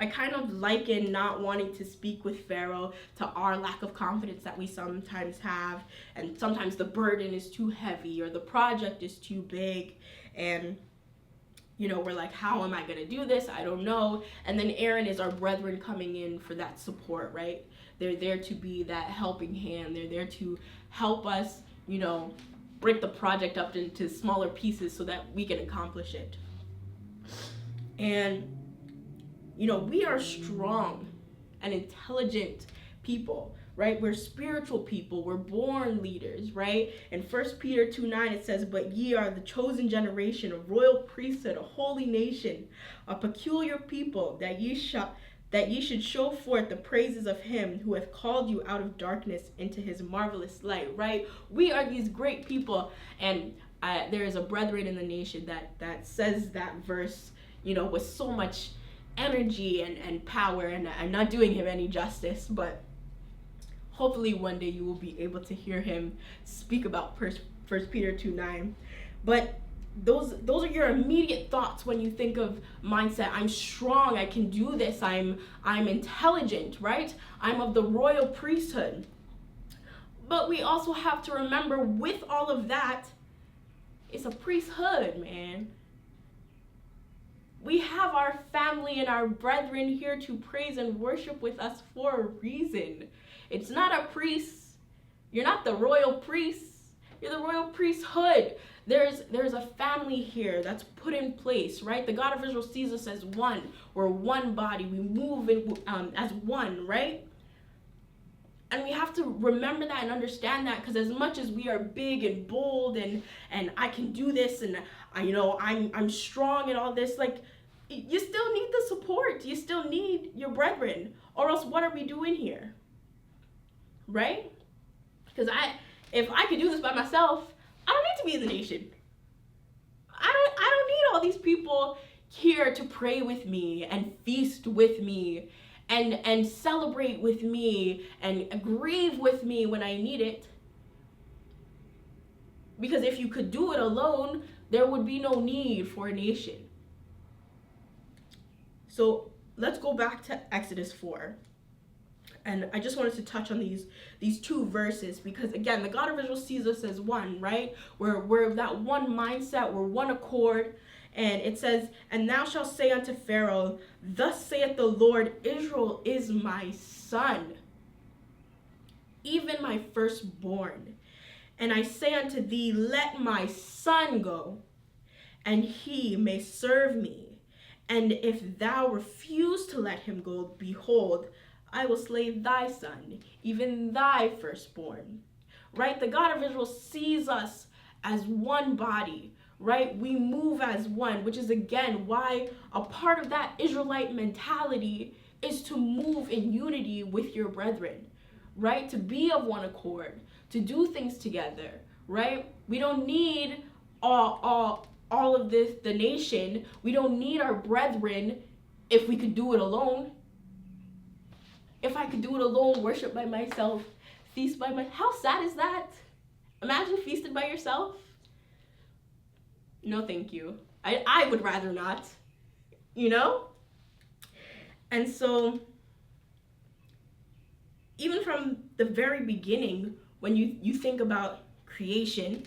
I kind of liken not wanting to speak with Pharaoh to our lack of confidence that we sometimes have, and sometimes the burden is too heavy or the project is too big, and we're like, how am I going to do this? I don't know. And then Aaron is our brethren coming in for that support, right? They're there to be that helping hand. They're there to help us, break the project up into smaller pieces so that we can accomplish it. And, we are strong and intelligent people, right? We're spiritual people. We're born leaders, right? In 1 Peter 2:9, it says, "But ye are the chosen generation, a royal priesthood, a holy nation, a peculiar people, that ye should show forth the praises of him who hath called you out of darkness into his marvelous light," right? We are these great people, and there is a brethren in the nation that says that verse, with so much energy and power, and I'm not doing him any justice, but hopefully one day you will be able to hear him speak about 1 Peter 2:9. But those are your immediate thoughts when you think of mindset. I'm strong, I can do this, I'm intelligent, right? I'm of the royal priesthood. But we also have to remember, with all of that, it's a priesthood, man. We have our family and our brethren here to praise and worship with us for a reason. It's not a priest. You're not the royal priest. You're the royal priesthood. There's a family here that's put in place, right? The God of Israel sees us as one. We're one body. We move as one, right? And we have to remember that and understand that, because as much as we are big and bold and I can do this and I'm strong and all this, like, you still need the support. You still need your brethren, or else what are we doing here? Right? Because if I could do this by myself, I don't need to be in the nation. I don't need all these people here to pray with me and feast with me and celebrate with me and grieve with me when I need it. Because if you could do it alone, there would be no need for a nation. So let's go back to Exodus 4. And I just wanted to touch on these two verses, because again, the God of Israel sees us as one, right? We're that one mindset, we're one accord. And it says, "And thou shalt say unto Pharaoh, Thus saith the Lord, Israel is my son, even my firstborn. And I say unto thee, Let my son go, and he may serve me. And if thou refuse to let him go, behold, I will slay thy son, even thy firstborn." Right? The God of Israel sees us as one body, right? We move as one, which is again why a part of that Israelite mentality is to move in unity with your brethren, right? To be of one accord, to do things together, right? We don't need all of this, the nation. We don't need our brethren if we could do it alone. If I could do it alone, worship by myself, feast by myself, how sad is that? Imagine feasting by yourself. No, thank you. I would rather not, And so, even from the very beginning, when you think about creation,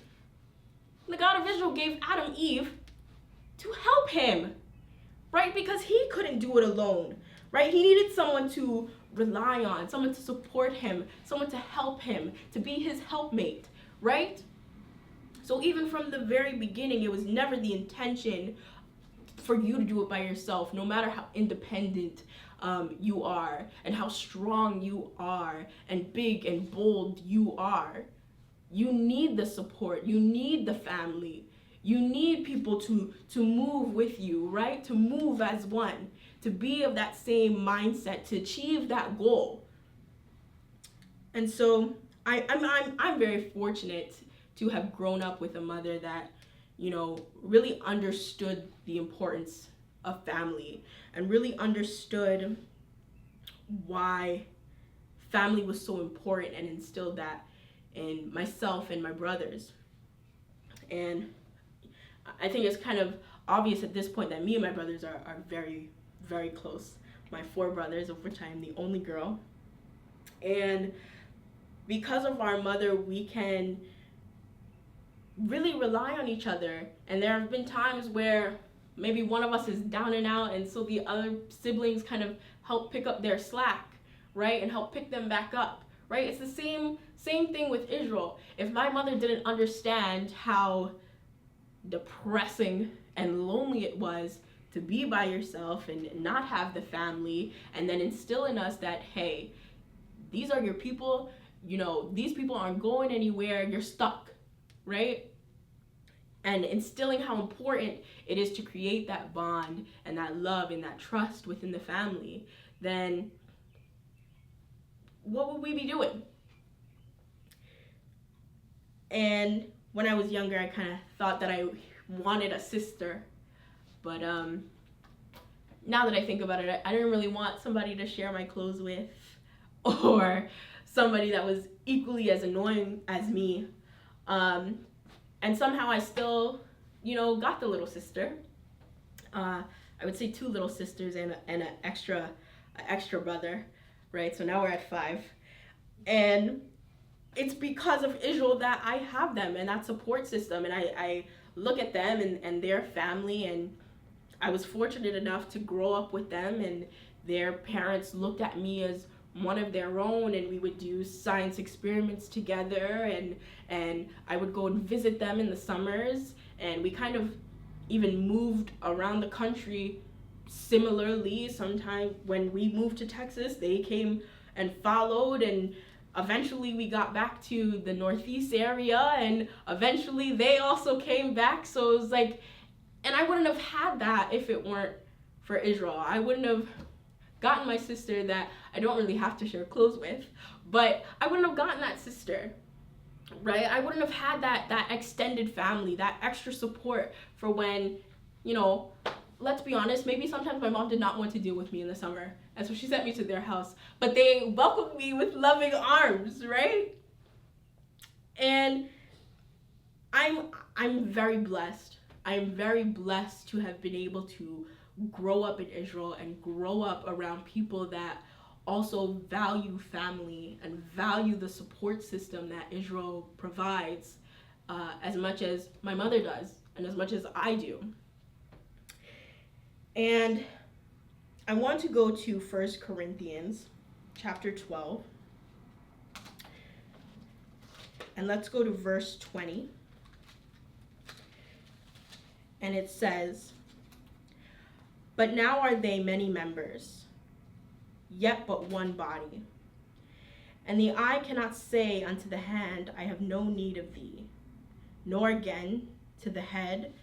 the God of Israel gave Adam Eve to help him, right? Because he couldn't do it alone, right? He needed someone to rely on, someone to support him, someone to help him, to be his helpmate, right? So even from the very beginning, it was never the intention for you to do it by yourself, no matter how independent you are and how strong you are and big and bold you are. You need the support. You need the family. You need people to move with you, right? To move as one, to be of that same mindset, to achieve that goal. And so I'm very fortunate to have grown up with a mother that, really understood the importance of family and really understood why family was so important, and instilled that in myself and my brothers. And I think it's kind of obvious at this point that me and my brothers are very, very close. my 4 brothers, of which I am the only girl. And because of our mother, we can really rely on each other. And there have been times where maybe one of us is down and out, and so the other siblings kind of help pick up their slack, right? And help pick them back up, right? It's the same thing with Israel. If my mother didn't understand how depressing and lonely it was to be by yourself and not have the family, and then instill in us that, hey, these are your people, you know, these people aren't going anywhere, you're stuck, right? And instilling how important it is to create that bond and that love and that trust within the family, then what would we be doing? And when I was younger, I kind of thought that I wanted a sister, but now that I think about it, I didn't really want somebody to share my clothes with, or somebody that was equally as annoying as me. And somehow I still, you know, got the little sister. I would say 2 little sisters and an extra brother, right? So now we're at 5. And it's because of Israel that I have them and that support system. And I look at them and their family, and I was fortunate enough to grow up with them, and their parents looked at me as one of their own, and we would do science experiments together, and I would go and visit them in the summers, and we kind of even moved around the country similarly. Sometimes when we moved to Texas, they came and followed, and eventually we got back to the Northeast area, and eventually they also came back. So it was like, and I wouldn't have had that if it weren't for Israel. I wouldn't have gotten my sister that I don't really have to share clothes with, but I wouldn't have gotten that sister, right? I wouldn't have had that extended family, that extra support for when, you know, let's be honest, maybe sometimes my mom did not want to deal with me in the summer, and so she sent me to their house, but they welcomed me with loving arms, right? And I'm very blessed. I'm very blessed to have been able to grow up in Israel and grow up around people that also value family and value the support system that Israel provides, as much as my mother does and as much as I do. And I want to go to 1 Corinthians chapter 12, and let's go to verse 20. And it says, "But now are they many members, yet but one body. And the eye cannot say unto the hand, I have no need of thee, nor again to the head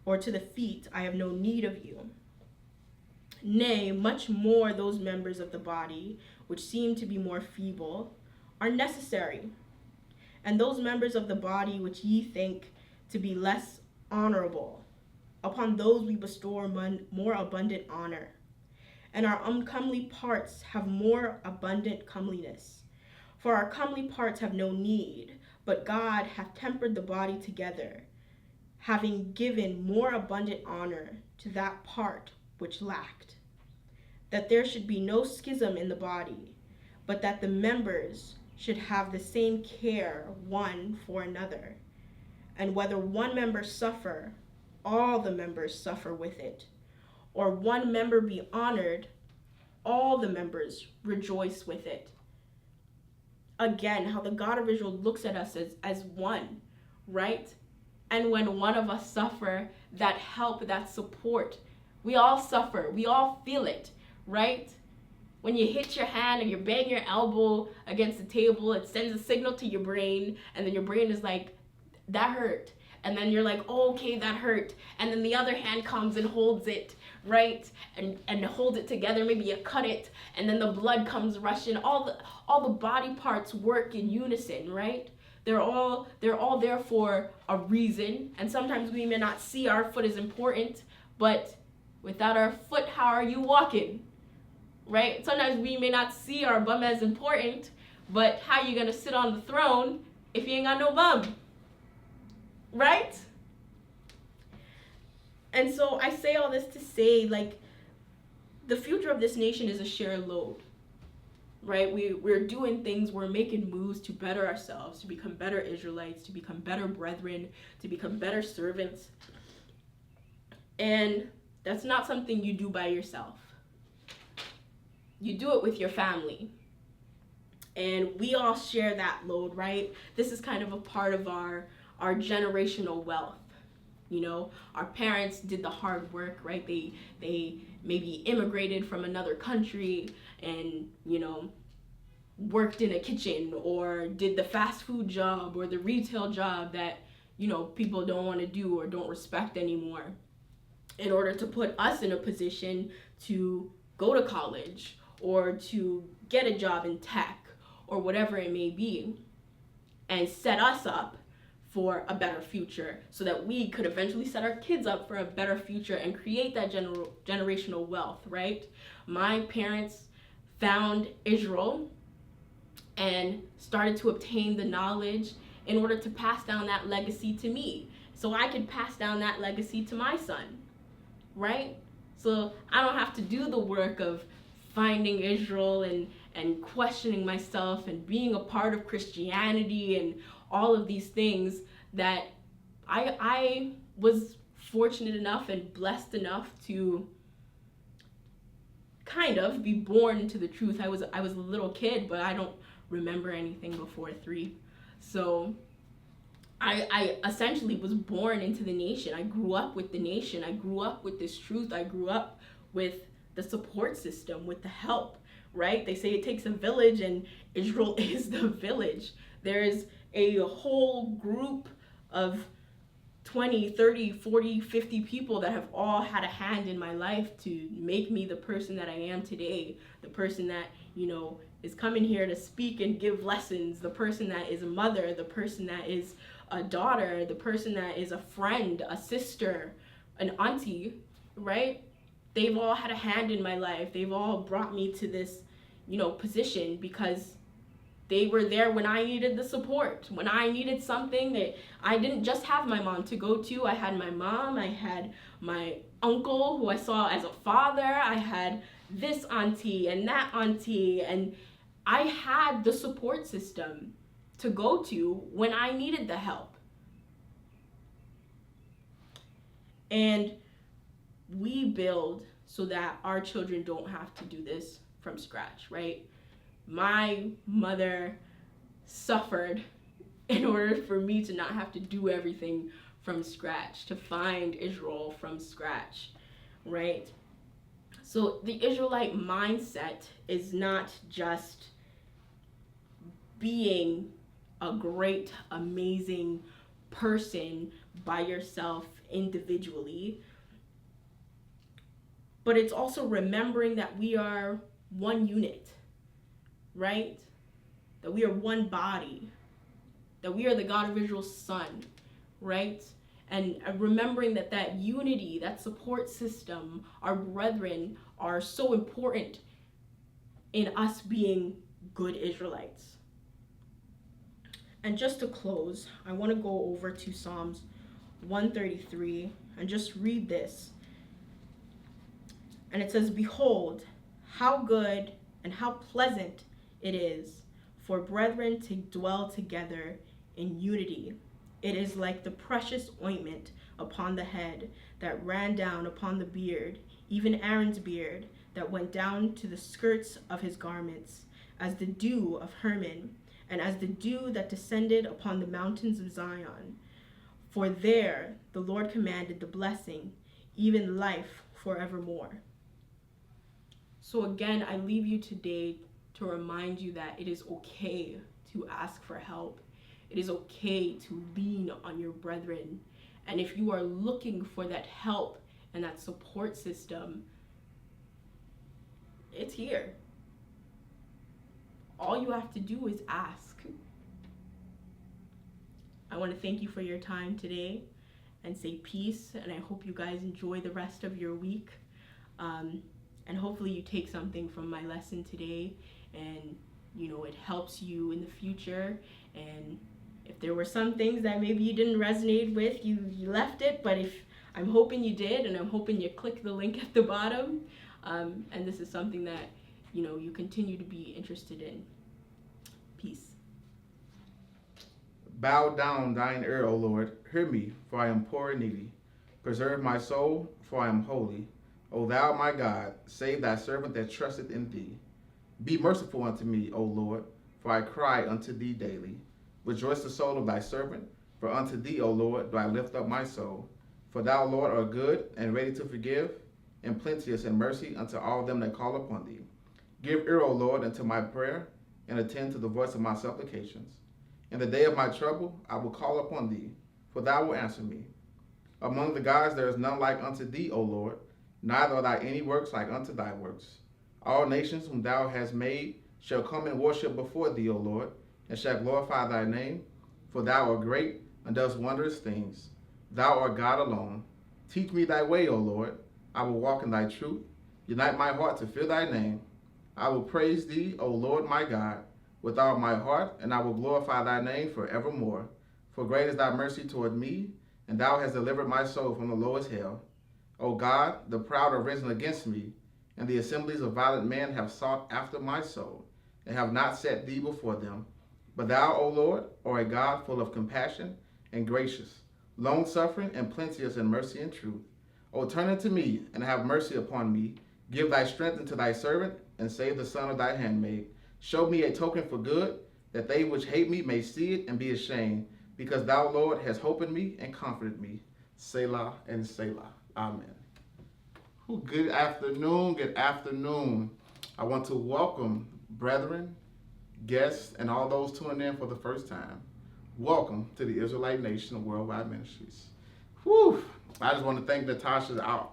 or to the feet, I have no need of you. Nay, much more those members of the body, which seem to be more feeble, are necessary. And those members of the body which ye think to be less honorable, upon those we bestow more abundant honor. And our uncomely parts have more abundant comeliness. For our comely parts have no need, but God hath tempered the body together, having given more abundant honor to that part which lacked, that there should be no schism in the body, but that the members should have the same care one for another. And whether one member suffer, all the members suffer with it. Or one member be honored, all the members rejoice with it." Again, how the God of Israel looks at us as one, right? And when one of us suffer, that help, that support, we all suffer, we all feel it, right? When you hit your hand or you bang your elbow against the table, it sends a signal to your brain, and then your brain is like, that hurt. And then you're like, oh, okay, that hurt. And then the other hand comes and holds it, right? And holds it together. Maybe you cut it, and then the blood comes rushing. All the body parts work in unison, right? They're all there for a reason. And sometimes we may not see our foot as important, but without our foot, how are you walking? Right? Sometimes we may not see our bum as important, but how you gonna sit on the throne if you ain't got no bum? Right? And so I say all this to say, like, the future of this nation is a shared load, right? We're doing things, we're making moves to better ourselves, to become better Israelites, to become better brethren, to become better servants. And that's not something you do by yourself. You do it with your family. And we all share that load, right? This is kind of a part of our generational wealth. You know, our parents did the hard work, right? They maybe immigrated from another country and, you know, worked in a kitchen or did the fast food job or the retail job that, you know, people don't want to do or don't respect anymore, in order to put us in a position to go to college or to get a job in tech or whatever it may be, and set us up for a better future so that we could eventually set our kids up for a better future and create that generational wealth, right? My parents found Israel and started to obtain the knowledge in order to pass down that legacy to me, so I could pass down that legacy to my son, right? So I don't have to do the work of finding Israel and questioning myself and being a part of Christianity and all of these things that I was fortunate enough and blessed enough to kind of be born into the truth. I was a little kid, but I don't remember anything before 3. So I essentially was born into the nation. I grew up with the nation. I grew up with this truth. I grew up with the support system, with the help, right? They say it takes a village, and Israel is the village. There is a whole group of 20, 30, 40, 50 people that have all had a hand in my life to make me the person that I am today, the person that, you know, is coming here to speak and give lessons, the person that is a mother, the person that is a daughter, the person that is a friend, a sister, an auntie, right? They've all had a hand in my life. They've all brought me to this, you know, position because they were there when I needed the support. When I needed something, I didn't just have my mom to go to. I had my mom, I had my uncle who I saw as a father, I had this auntie and that auntie, and I had the support system to go to when I needed the help. And we build so that our children don't have to do this from scratch, right? My mother suffered in order for me to not have to do everything from scratch, to find Israel from scratch, right? So the Israelite mindset is not just being a great, amazing person by yourself individually, but it's also remembering that we are one unit, right? That we are one body, that we are the God of Israel's son, right? And remembering that that unity, that support system, our brethren are so important in us being good Israelites. And just to close, I want to go over to Psalms 133 and just read this. And it says, "Behold, how good and how pleasant it is for brethren to dwell together in unity. It is like the precious ointment upon the head that ran down upon the beard, even Aaron's beard, that went down to the skirts of his garments, as the dew of Hermon, and as the dew that descended upon the mountains of Zion. For there the Lord commanded the blessing, even life forevermore." So again, I leave you today to remind you that it is okay to ask for help. It is okay to lean on your brethren. And if you are looking for that help and that support system, it's here. All you have to do is ask. I want to thank you for your time today and say peace, and I hope you guys enjoy the rest of your week. And hopefully you take something from my lesson today, and it helps you in the future. And if there were some things that maybe you didn't resonate with, you left it. But if I'm hoping you did, and I'm hoping you click the link at the bottom. And this is something that, you continue to be interested in. Peace. Bow down thine ear, O Lord. Hear me, for I am poor and needy. Preserve my soul, for I am holy. O thou my God, save thy servant that trusteth in thee. Be merciful unto me, O Lord, for I cry unto thee daily. Rejoice the soul of thy servant, for unto thee, O Lord, do I lift up my soul. For thou, Lord, art good and ready to forgive, and plenteous in mercy unto all them that call upon thee. Give ear, O Lord, unto my prayer, and attend to the voice of my supplications. In the day of my trouble I will call upon thee, for thou wilt answer me. Among the gods there is none like unto thee, O Lord, neither are thy any works like unto thy works. All nations whom thou hast made shall come and worship before thee, O Lord, and shall glorify thy name, for thou art great and doest wondrous things. Thou art God alone. Teach me thy way, O Lord. I will walk in thy truth. Unite my heart to fear thy name. I will praise thee, O Lord my God, with all my heart, and I will glorify thy name forevermore. For great is thy mercy toward me, and thou hast delivered my soul from the lowest hell. O God, the proud are risen against me, and the assemblies of violent men have sought after my soul, and have not set thee before them. But thou, O Lord, art a God full of compassion and gracious, long-suffering and plenteous in mercy and truth. O turn unto me, and have mercy upon me. Give thy strength unto thy servant, and save the son of thy handmaid. Show me a token for good, that they which hate me may see it and be ashamed, because thou, Lord, hast hope in me and comforted me. Selah and Selah. Amen. Good afternoon, good afternoon. I want to welcome brethren, guests, and all those tuning in for the first time. Welcome to the Israelite Nation of Worldwide Ministries. Whew. I just want to thank Natasha. I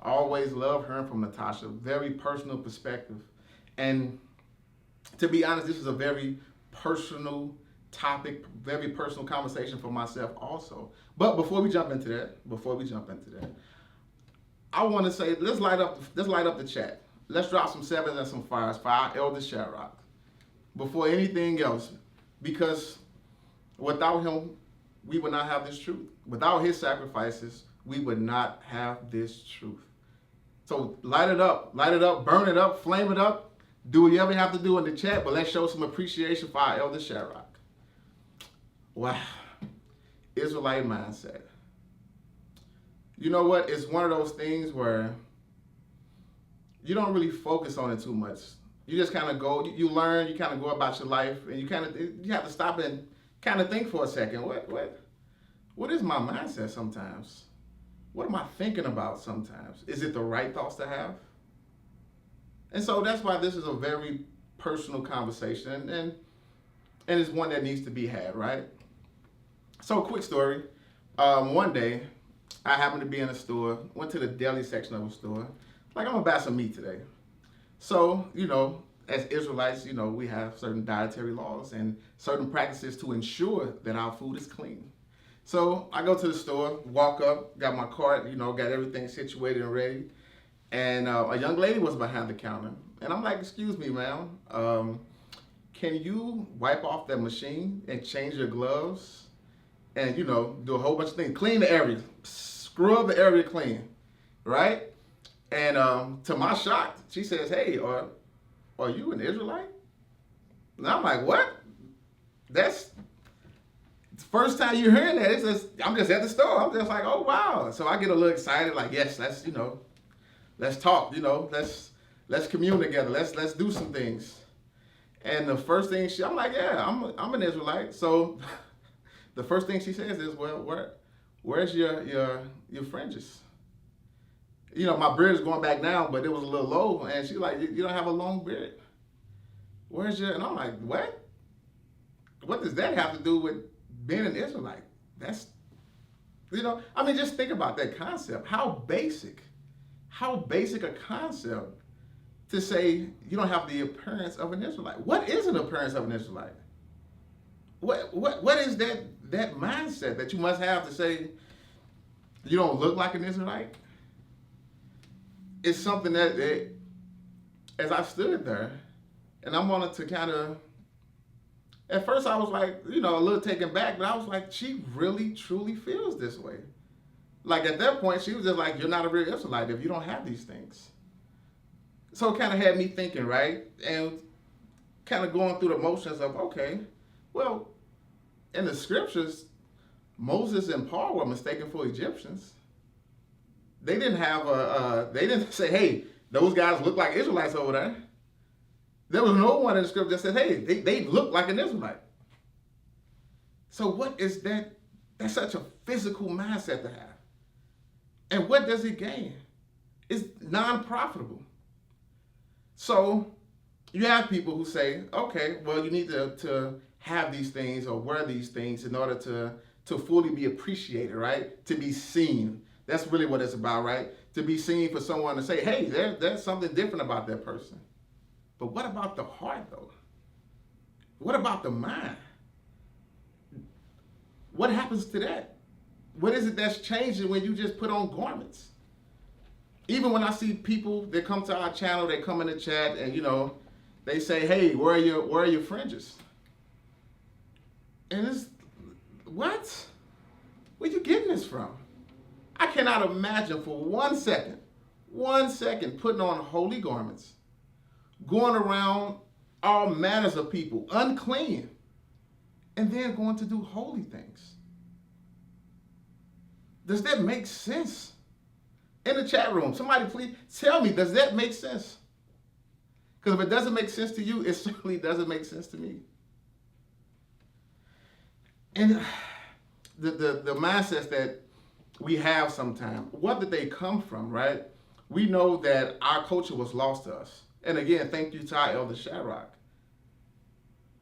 always love hearing from Natasha. Very personal perspective. And to be honest, this is a very personal topic, very personal conversation for myself also. But before we jump into that, I want to say, let's light up the chat. Let's drop some sevens and some fires for our elder Shadrach before anything else, because without him, we would not have this truth. Without his sacrifices, we would not have this truth. So light it up, burn it up, flame it up. Do what you ever have to do in the chat, but let's show some appreciation for our elder Shadrach. Wow. Israelite mindset. You know what? It's one of those things where you don't really focus on it too much. You just kind of go, you learn, you kind of go about your life, and you have to stop and kind of think for a second. What is my mindset sometimes? What am I thinking about sometimes? Is it the right thoughts to have? And so that's why this is a very personal conversation, and it's one that needs to be had, right? So quick story. One day, I happened to be in a store, went to the deli section of a store. Like, I'm gonna buy some meat today. So, as Israelites, we have certain dietary laws and certain practices to ensure that our food is clean. So I go to the store, walk up, got my cart, got everything situated and ready. And a young lady was behind the counter. And I'm like, excuse me, ma'am, can you wipe off that machine and change your gloves and, do a whole bunch of things? Clean the area, scrub the area clean, right? And to my shock, she says, hey, are you an Israelite? And I'm like, what? That's the first time you're hearing that. It's just, I'm just at the store. I'm just like, oh, wow. So I get a little excited, like, yes, let's talk, let's commune together. Let's do some things. And the first thing I'm like, yeah, I'm an Israelite. So the first thing she says is, well, where's your fringes? My beard is going back now, but it was a little low. And she's like, you don't have a long beard. And I'm like, what? What does that have to do with being an Israelite? That's, just think about that concept. How basic a concept to say you don't have the appearance of an Israelite. What is an appearance of an Israelite? What is that mindset that you must have to say you don't look like an Israelite? It's something that as I stood there, and I wanted to kind of, at first I was like, a little taken back, but I was like, she really, truly feels this way. Like at that point, she was just like, you're not a real Israelite if you don't have these things. So it kind of had me thinking, right? And kind of going through the motions of, okay, well, in the scriptures, Moses and Paul were mistaken for Egyptians. They didn't have they didn't say, hey, those guys look like Israelites over there. There was no one in the scripture that said, hey, they look like an Israelite. So what is that? That's such a physical mindset to have. And what does it gain? It's non-profitable. So you have people who say, okay, well, you need to have these things or wear these things in order to fully be appreciated, right? To be seen. That's really what it's about, right? To be seen, for someone to say, hey, there's something different about that person. But what about the heart, though? What about the mind? What happens to that? What is it that's changing when you just put on garments? Even when I see people that come to our channel, they come in the chat and, they say, hey, where are your fringes? And it's, what? Where you getting this from? I cannot imagine for 1 second, putting on holy garments, going around all manners of people, unclean, and then going to do holy things. Does that make sense? In the chat room, somebody please tell me, does that make sense? Because if it doesn't make sense to you, it certainly doesn't make sense to me. And the mindsets that we have sometimes, what did they come from, right? We know that our culture was lost to us. And again, thank you to our elder Shadrach.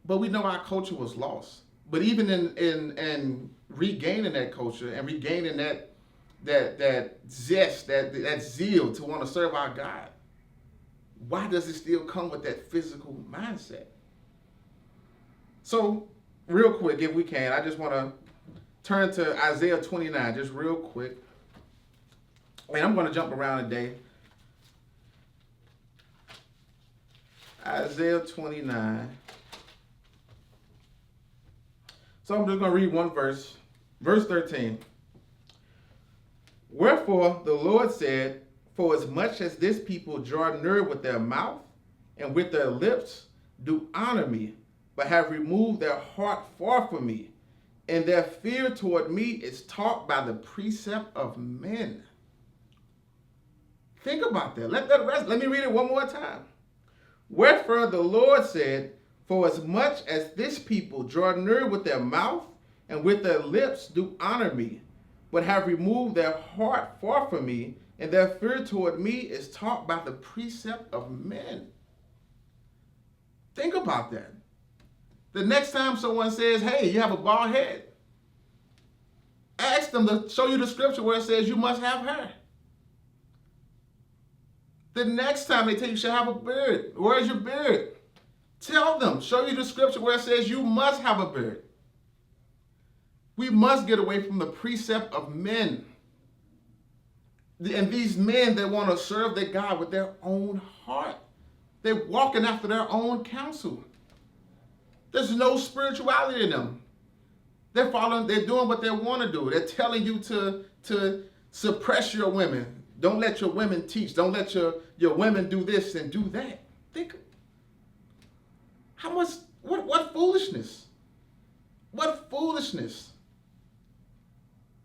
But we know our culture was lost. But even in regaining that culture and regaining that zest, that zeal to want to serve our God, why does it still come with that physical mindset? So, real quick, if we can, I just want to turn to Isaiah 29, just real quick. And I'm going to jump around today. Isaiah 29. So I'm just going to read one verse. Verse 13. Wherefore the Lord said, for as much as this people draw near with their mouth and with their lips do honor me, but have removed their heart far from me, and their fear toward me is taught by the precept of men. Think about that. Let me read it one more time. Wherefore the Lord said, for as much as this people draw near with their mouth and with their lips do honor me, but have removed their heart far from me, and their fear toward me is taught by the precept of men. Think about that. The next time someone says, hey, you have a bald head, ask them to show you the scripture where it says you must have hair. The next time they tell you you should have a beard, where's your beard? Tell them, show you the scripture where it says you must have a beard. We must get away from the precept of men. And these men that want to serve their God with their own heart. They're walking after their own counsel. There's no spirituality in them. They're doing what they want to do. They're telling you to suppress your women. Don't let your women teach. Don't let your women do this and do that. Think, how much, what foolishness? What foolishness?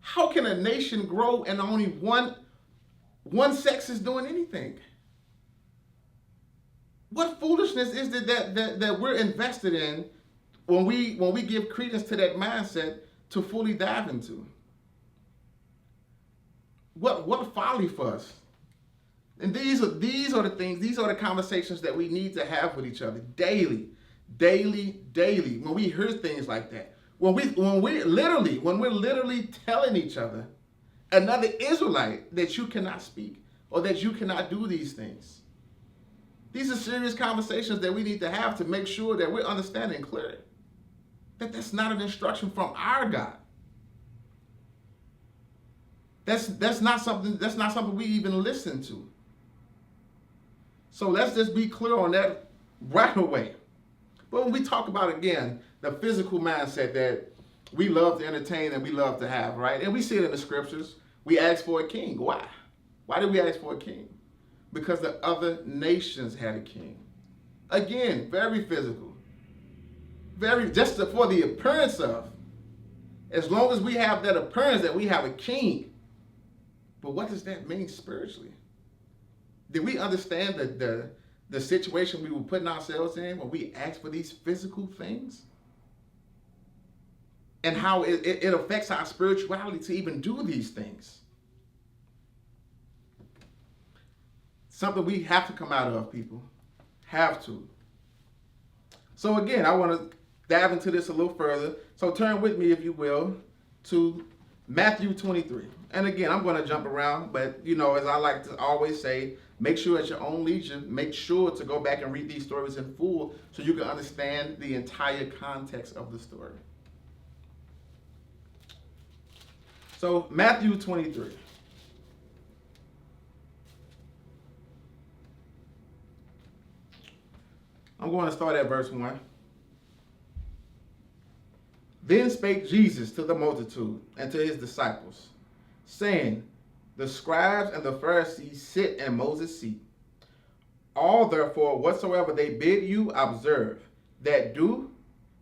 How can a nation grow and only one sex is doing anything? What foolishness is it that we're invested in when we give credence to that mindset to fully dive into? What folly for us? And these are the things, these are the conversations that we need to have with each other daily. When we hear things like that. When we're literally telling each other, another Israelite, that you cannot speak or that you cannot do these things. These are serious conversations that we need to have to make sure that we're understanding clearly that that's not an instruction from our God. That's not something we even listen to. So let's just be clear on that right away. But when we talk about, again, the physical mindset that we love to entertain and we love to have, right? And we see it in the scriptures We asked for a king. Why? Why did we ask for a king? Because the other nations had a king. Again, very physical. Just for the appearance of. As long as we have that appearance that we have a king. But what does that mean spiritually? Did we understand the situation we were putting ourselves in when we asked for these physical things? And how it affects our spirituality to even do these things. Something we have to come out of, people. Have to. So again, I want to dive into this a little further. So turn with me, if you will, to Matthew 23. And again, I'm going to jump around, but as I like to always say, make sure at your own leisure, make sure to go back and read these stories in full so you can understand the entire context of the story. So Matthew 23. I'm going to start at verse 1. Then spake Jesus to the multitude and to his disciples, saying, the scribes and the Pharisees sit in Moses' seat. All therefore whatsoever they bid you observe, that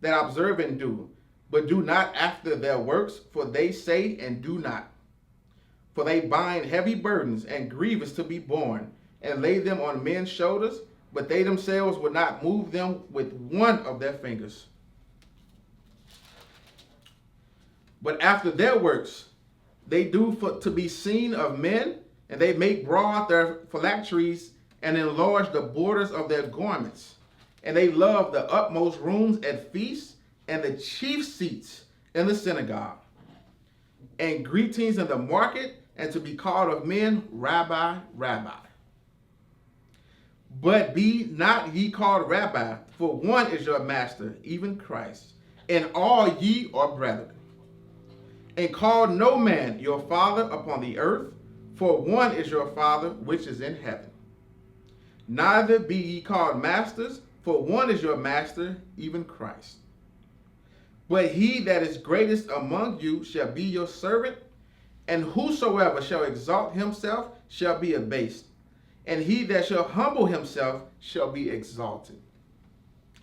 observe and do, but do not after their works, for they say and do not. For they bind heavy burdens and grievous to be borne, and lay them on men's shoulders, but they themselves will not move them with one of their fingers. But after their works, they do to be seen of men, and they make broad their phylacteries and enlarge the borders of their garments. And they love the utmost rooms at feasts and the chief seats in the synagogue, and greetings in the market, and to be called of men, Rabbi, Rabbi. But be not ye called Rabbi, for one is your master, even Christ, and all ye are brethren. And call no man your father upon the earth, for one is your Father which is in heaven. Neither be ye called masters, for one is your master, even Christ. But he that is greatest among you shall be your servant, and whosoever shall exalt himself shall be abased, and he that shall humble himself shall be exalted.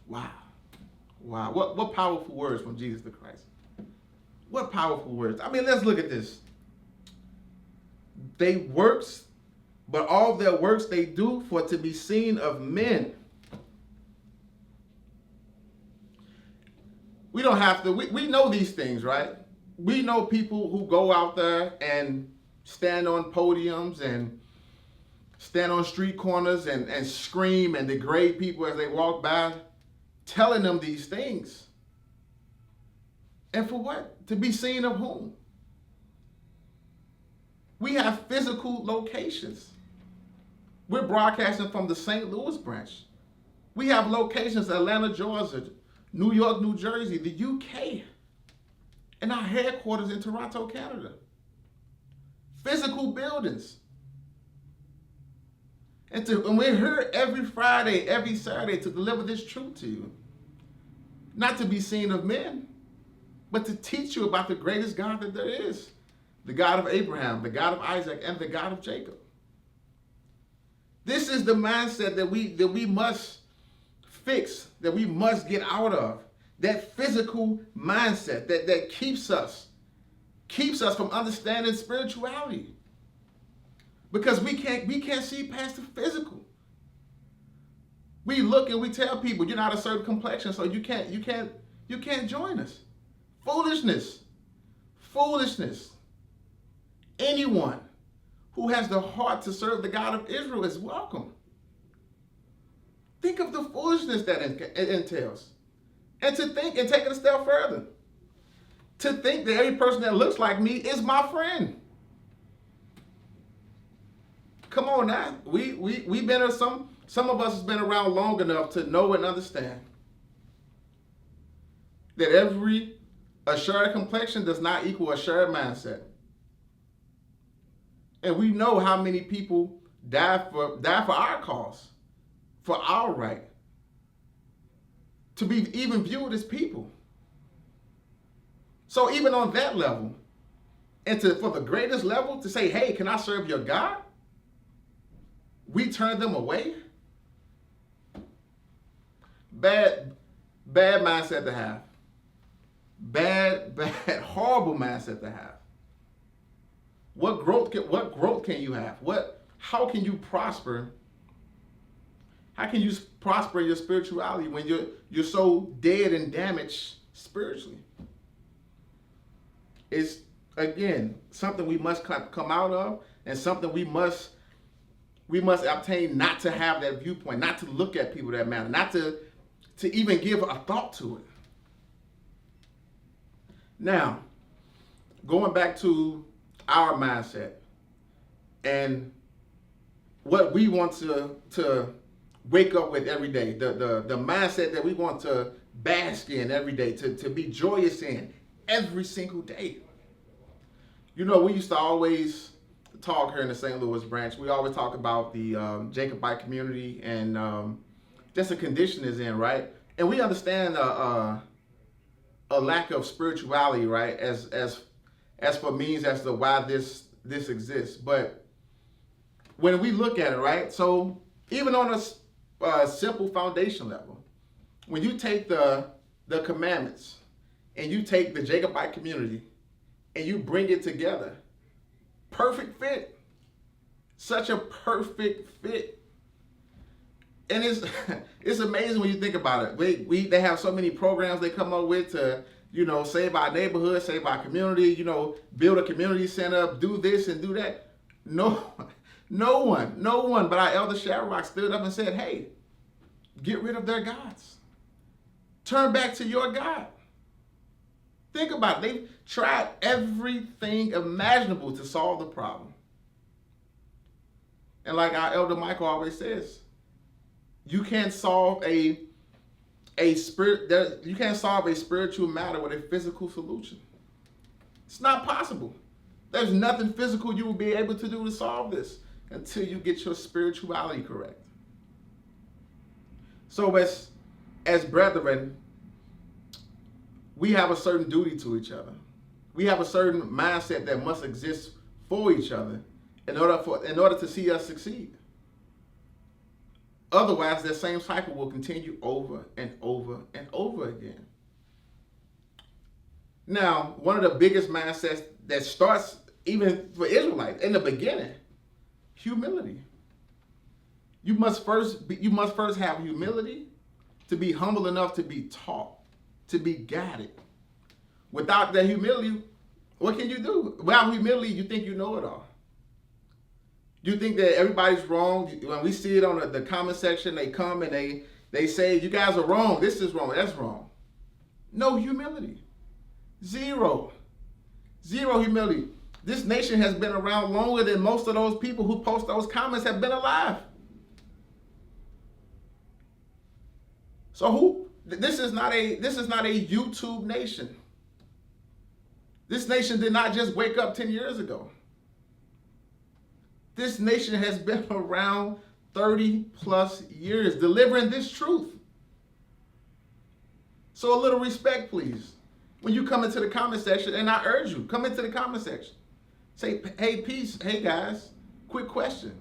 Wow. Wow. What powerful words from Jesus the Christ. What powerful words. I mean, let's look at this. They works, but all their works they do for to be seen of men. We don't have to, we know these things, right? We know people who go out there and stand on podiums and stand on street corners and scream and degrade people as they walk by, telling them these things. And for what? To be seen of whom? We have physical locations. We're broadcasting from the St. Louis branch. We have locations in Atlanta, Georgia, New York, New Jersey, the UK, and our headquarters in Toronto, Canada. Physical buildings. And we're here every Friday, every Saturday to deliver this truth to you. Not to be seen of men, but to teach you about the greatest God that there is. The God of Abraham, the God of Isaac, and the God of Jacob. This is the mindset that we must fix, that we must get out of. That physical mindset that keeps us from understanding spirituality. Because we can't see past the physical. We look and we tell people, you're not a certain complexion, so you can't join us. Foolishness. Foolishness. Anyone who has the heart to serve the God of Israel is welcome. Think of the foolishness that it entails. And to think and take it a step further. To think that every person that looks like me is my friend. Come on now. We've been some of us has been around long enough to know and understand that a shared complexion does not equal a shared mindset. And we know how many people die for our cause, for our right, to be even viewed as people. So even on that level, And for the greatest level to say, hey, can I serve your God? We turn them away. Bad mindset to have. Bad, horrible mindset to have. What growth can you have? How can you prosper? How can you prosper in your spirituality when you're so dead and damaged spiritually? It's, again, something we must come out of, and something we must obtain, not to have that viewpoint, not to look at people that matter, not to even give a thought to it. Now, going back to our mindset and what we want to wake up with every day, the mindset that we want to bask in every day, to be joyous in every single day. You know, we used to always talk here in the St. Louis branch. We always talk about the Jacobite community and just the condition is in, right? And we understand a lack of spirituality, right? As for means as to why this exists. But when we look at it, right? So even on a simple foundation level, when you take the commandments and you take the Jacobite community and you bring it together, perfect fit, such a perfect fit. And it's amazing when you think about it. They have so many programs they come up with to, save our neighborhood, save our community, build a community center, do this and do that. No one but our elder Shamrock stood up and said, hey, get rid of their gods. Turn back to your God. Think about it. They've tried everything imaginable to solve the problem. And like our elder Michael always says, you can't solve a spiritual matter with a physical solution. It's not possible. There's nothing physical you will be able to do to solve this until you get your spirituality correct. So as brethren, we have a certain duty to each other. We have a certain mindset that must exist for each other in order to see us succeed. Otherwise, that same cycle will continue over and over and over again. Now, one of the biggest mindsets that starts even for Israelites in the beginning, humility. You must first have humility to be humble enough to be taught, to be guided. Without that humility, what can you do? Without humility, you think you know it all. You think that everybody's wrong. When we see it on the comment section, they come and they say, you guys are wrong. This is wrong. That's wrong. No humility. Zero humility. This nation has been around longer than most of those people who post those comments have been alive. So this is not a YouTube nation. This nation did not just wake up 10 years ago. This nation has been around 30 plus years delivering this truth. So a little respect, please. When you come into the comment section, and I urge you, come into the comment section. Say, hey, peace, hey guys, quick question.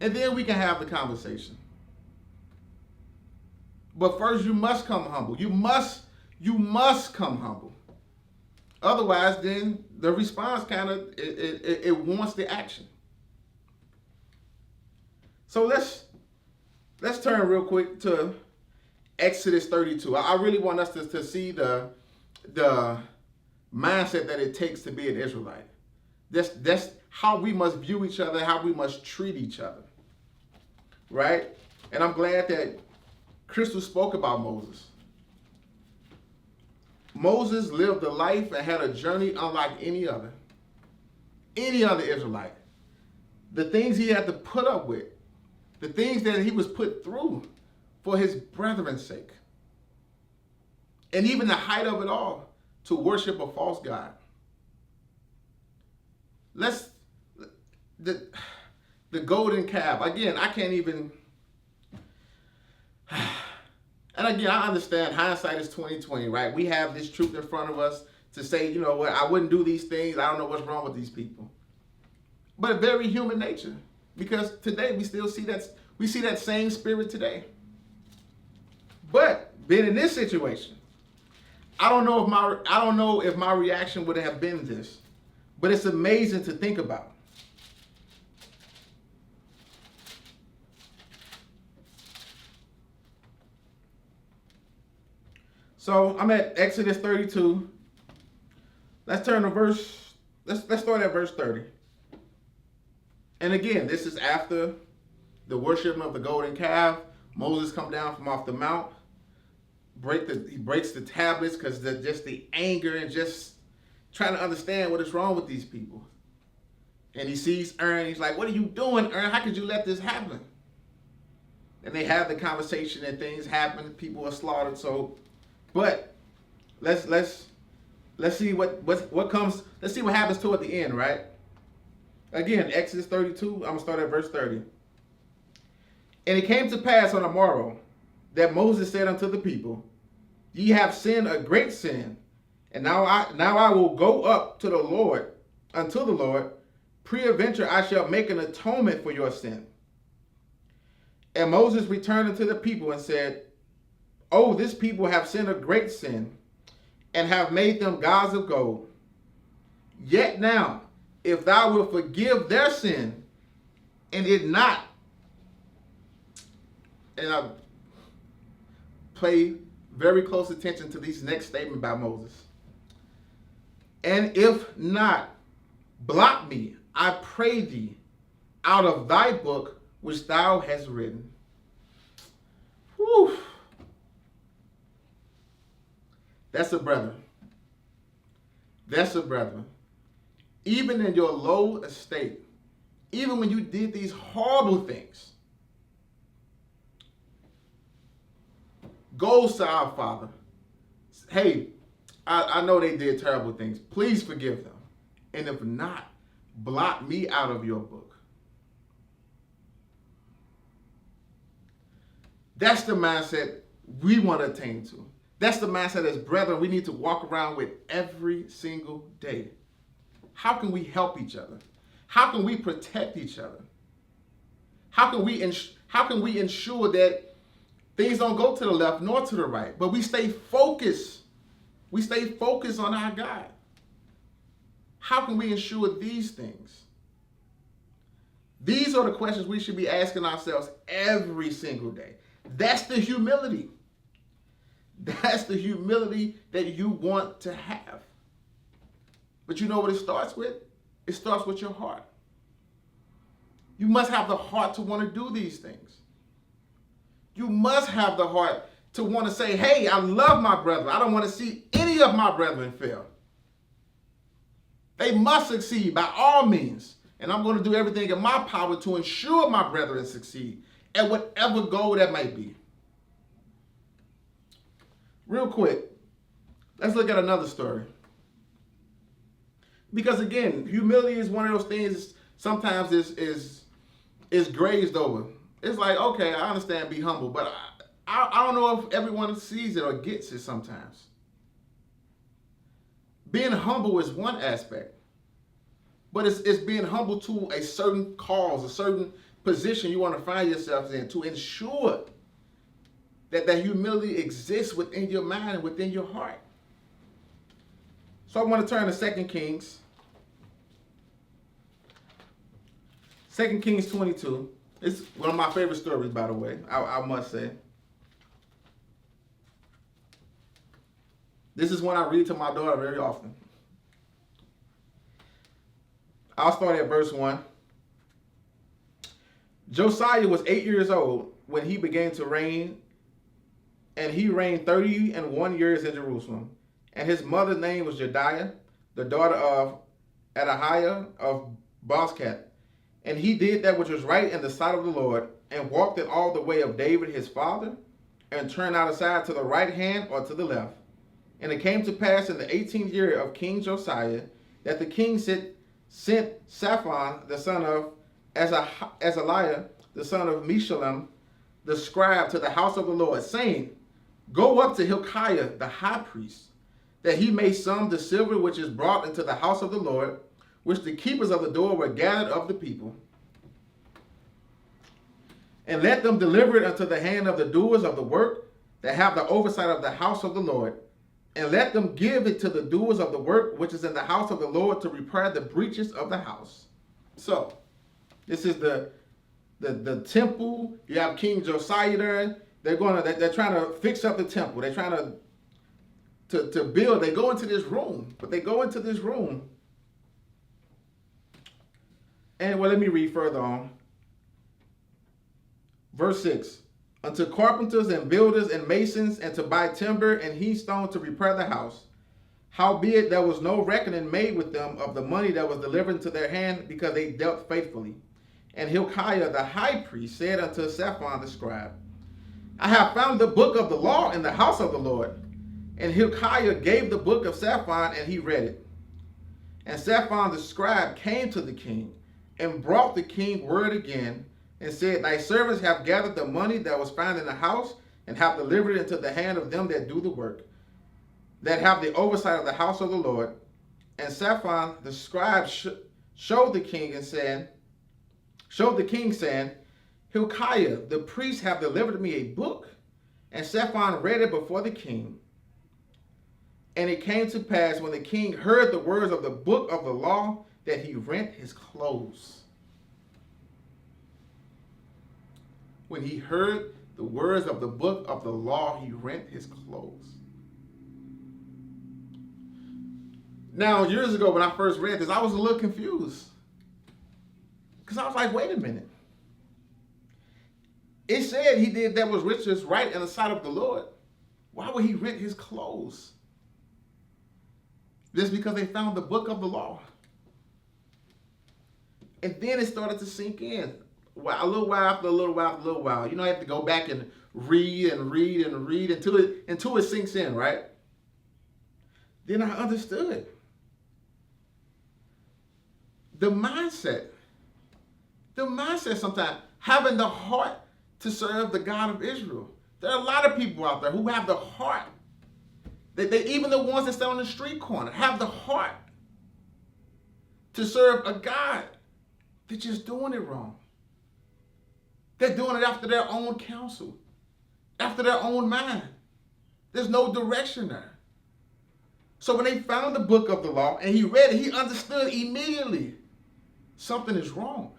And then we can have the conversation. But first you must come humble. You must come humble. Otherwise, then the response it wants the action. So let's turn real quick to Exodus 32. I really want us to see the mindset that it takes to be an Israelite. That's how we must view each other, how we must treat each other. Right? And I'm glad that Crystal spoke about Moses. Moses lived a life and had a journey unlike any other Israelite. The things he had to put up with, the things that he was put through for his brethren's sake. And even the height of it all, to worship a false god. The golden calf. Again, I can't even. And again, I understand hindsight is 20/20, right? We have this truth in front of us. to say, you know what, I wouldn't do these things. I don't know what's wrong with these people. But a very human nature, because today we still see that same spirit today. But being in this situation, I don't know if my reaction would have been this, but it's amazing to think about. So I'm at Exodus 32. Let's turn to let's start at verse 30. And again, this is after the worshiping of the golden calf. Moses come down from off the mount. He breaks the tablets because just the anger and just trying to understand what is wrong with these people. And he sees Aaron. He's like, "What are you doing, Aaron? How could you let this happen?" And they have the conversation and things happen. People are slaughtered. So, but let's see what comes. Let's see what happens toward the end, right? Again, Exodus 32. I'm gonna start at verse 30. And it came to pass on the morrow that Moses said unto the people, "Ye have sinned a great sin, and now I will go up to the Lord, unto the Lord. Peradventure I shall make an atonement for your sin." And Moses returned unto the people and said, "Oh, this people have sinned a great sin, and have made them gods of gold. Yet now, if thou wilt forgive their sin, and it not," and I pay very close attention to these next statement by Moses. "And if not, blot me, I pray thee, out of thy book which thou hast written." Whew. That's a brother. That's a brother. Even in your low estate, even when you did these horrible things, goes to our Father. Hey, I know they did terrible things. Please forgive them. And if not, blot me out of your book. That's the mindset we want to attain to. That's the mindset as brethren we need to walk around with every single day. How can we help each other? How can we protect each other? How can we ensure that things don't go to the left nor to the right, but we stay focused. We stay focused on our God. How can we ensure these things? These are the questions we should be asking ourselves every single day. That's the humility. That's the humility that you want to have. But you know what it starts with? It starts with your heart. You must have the heart to want to do these things. You must have the heart to want to say, "Hey, I love my brethren. I don't want to see any of my brethren fail. They must succeed by all means. And I'm going to do everything in my power to ensure my brethren succeed at whatever goal that might be." Real quick, let's look at another story. Because again, humility is one of those things sometimes is grazed over. It's like, okay, I understand be humble, but I don't know if everyone sees it or gets it sometimes. Being humble is one aspect, but it's being humble to a certain cause, a certain position you want to find yourself in to ensure that that humility exists within your mind and within your heart. So I want to turn to 2 Kings. 2 Kings 22. It's one of my favorite stories, by the way, I must say. This is one I read to my daughter very often. I'll start at verse 1. Josiah was 8 years old when he began to reign, and he reigned 31 years in Jerusalem. And his mother's name was Jediah, the daughter of Adahiah of Bozkath. And he did that which was right in the sight of the Lord, and walked in all the way of David his father, and turned not aside to the right hand or to the left. And it came to pass in the 18th year of King Josiah that the king sent Shaphan the son of Azaliah, the son of Meshullam, the scribe, to the house of the Lord, saying, "Go up to Hilkiah the high priest, that he may sum the silver which is brought into the house of the Lord, which the keepers of the door were gathered of the people. And let them deliver it unto the hand of the doers of the work that have the oversight of the house of the Lord. And let them give it to the doers of the work which is in the house of the Lord to repair the breaches of the house. So, this is the temple. You have King Josiah there. They're trying to fix up the temple. They're trying to build. They go into this room. But they go into this room. And well, let me read further on. Verse 6. Unto carpenters and builders and masons, and to buy timber and heath stone to repair the house. Howbeit there was no reckoning made with them of the money that was delivered into their hand, because they dealt faithfully. And Hilkiah the high priest said unto Shaphan the scribe, I have found the book of the law in the house of the Lord. And Hilkiah gave the book of Shaphan, and he read it. And Shaphan the scribe came to the king, and brought the king word again, and said, Thy servants have gathered the money that was found in the house, and have delivered it into the hand of them that do the work, that have the oversight of the house of the Lord. And Shaphan the scribe showed the king, saying, Hilkiah the priest have delivered me a book. And Shaphan read it before the king. And it came to pass, when the king heard the words of the book of the law, that he rent his clothes. When he heard the words of the book of the law, he rent his clothes. Now, years ago when I first read this, I was a little confused. Because I was like, wait a minute. It said he did that was riches right in the sight of the Lord. Why would he rent his clothes? Just because they found the book of the law. And then it started to sink in. A little while after a little while after a little while. You know, I have to go back and read until it sinks in, right? Then I understood. The mindset sometimes, having the heart to serve the God of Israel. There are a lot of people out there who have the heart. They even the ones that stand on the street corner, have the heart to serve a God. They're just doing it wrong. They're doing it after their own counsel, after their own mind. There's no direction there. So when they found the book of the law and he read it, he understood immediately something is wrong.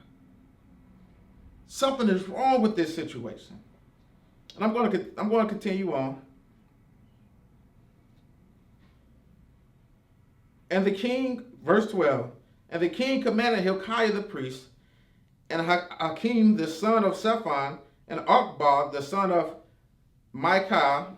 Something is wrong with this situation. And I'm going to continue on. And the king, verse 12, and the king commanded Hilkiah the priest, and Hakim the son of Shaphan, and Akbar the son of Micah,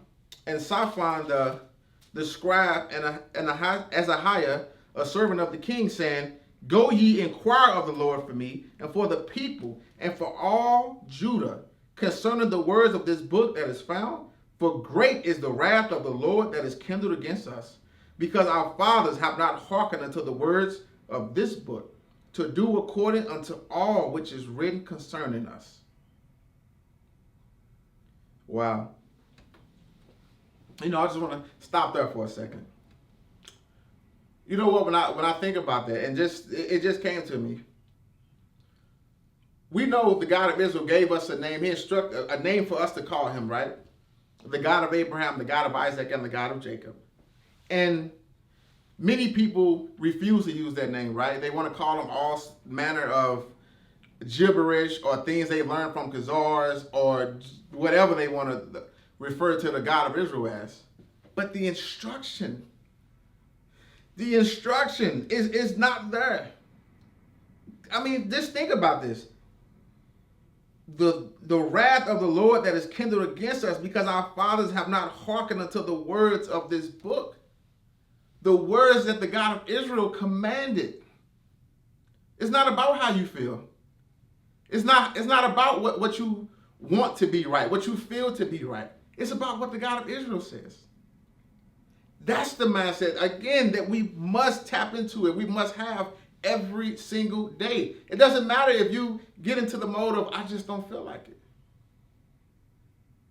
and Shaphan the scribe, and Azahiah, a servant of the king, saying, Go ye inquire of the Lord for me, and for the people, and for all Judah, concerning the words of this book that is found. For great is the wrath of the Lord that is kindled against us, because our fathers have not hearkened unto the words of this book, to do according unto all which is written concerning us. Wow. You know, I just want to stop there for a second. You know what, when I think about that, and it just came to me. We know the God of Israel gave us a name. He instructed a name for us to call him, right? The God of Abraham, the God of Isaac, and the God of Jacob. And many people refuse to use that name, right? They want to call him all manner of gibberish or things they learned from Khazars or whatever they want to refer to the God of Israel as. But the instruction is not there. I mean, just think about this. The wrath of the Lord that is kindled against us, because our fathers have not hearkened unto the words of this book. The words that the God of Israel commanded. It's not about how you feel. It's not about what you want to be right, what you feel to be right. It's about what the God of Israel says. That's the mindset, again, that we must tap into it. We must have every single day. It doesn't matter if you get into the mode of, I just don't feel like it.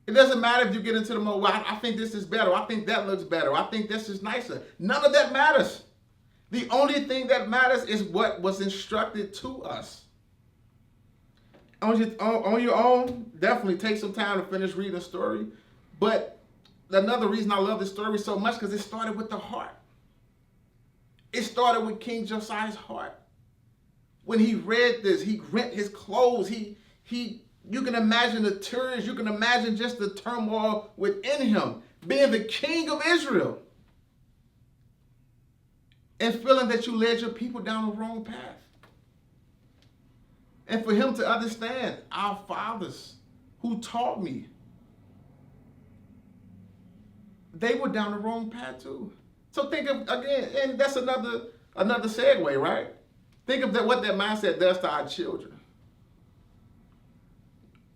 It doesn't matter if you get into the mode, well, I think this is better. I think that looks better. I think this is nicer. None of that matters. The only thing that matters is what was instructed to us. On your own, definitely take some time to finish reading the story. But another reason I love this story so much, because it started with the heart. It started with King Josiah's heart. When he read this, he rent his clothes. You can imagine the tears. You can imagine just the turmoil within him, being the king of Israel, and feeling that you led your people down the wrong path. And for him to understand, our fathers who taught me, they were down the wrong path too. So think of, again, and that's another segue, right? Think of what that mindset does to our children.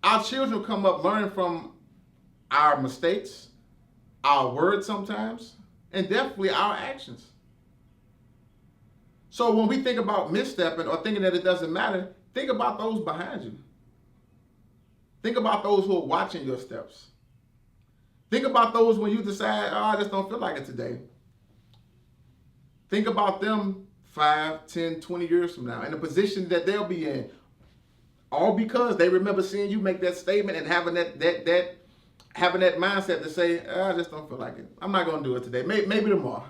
Our children come up learning from our mistakes, our words sometimes, and definitely our actions. So when we think about misstepping or thinking that it doesn't matter, think about those behind you. Think about those who are watching your steps. Think about those when you decide, I just don't feel like it today. Think about them 5, 10, 20 years from now and the position that they'll be in. All because they remember seeing you make that statement and having that mindset to say, I just don't feel like it. I'm not going to do it today. Maybe tomorrow.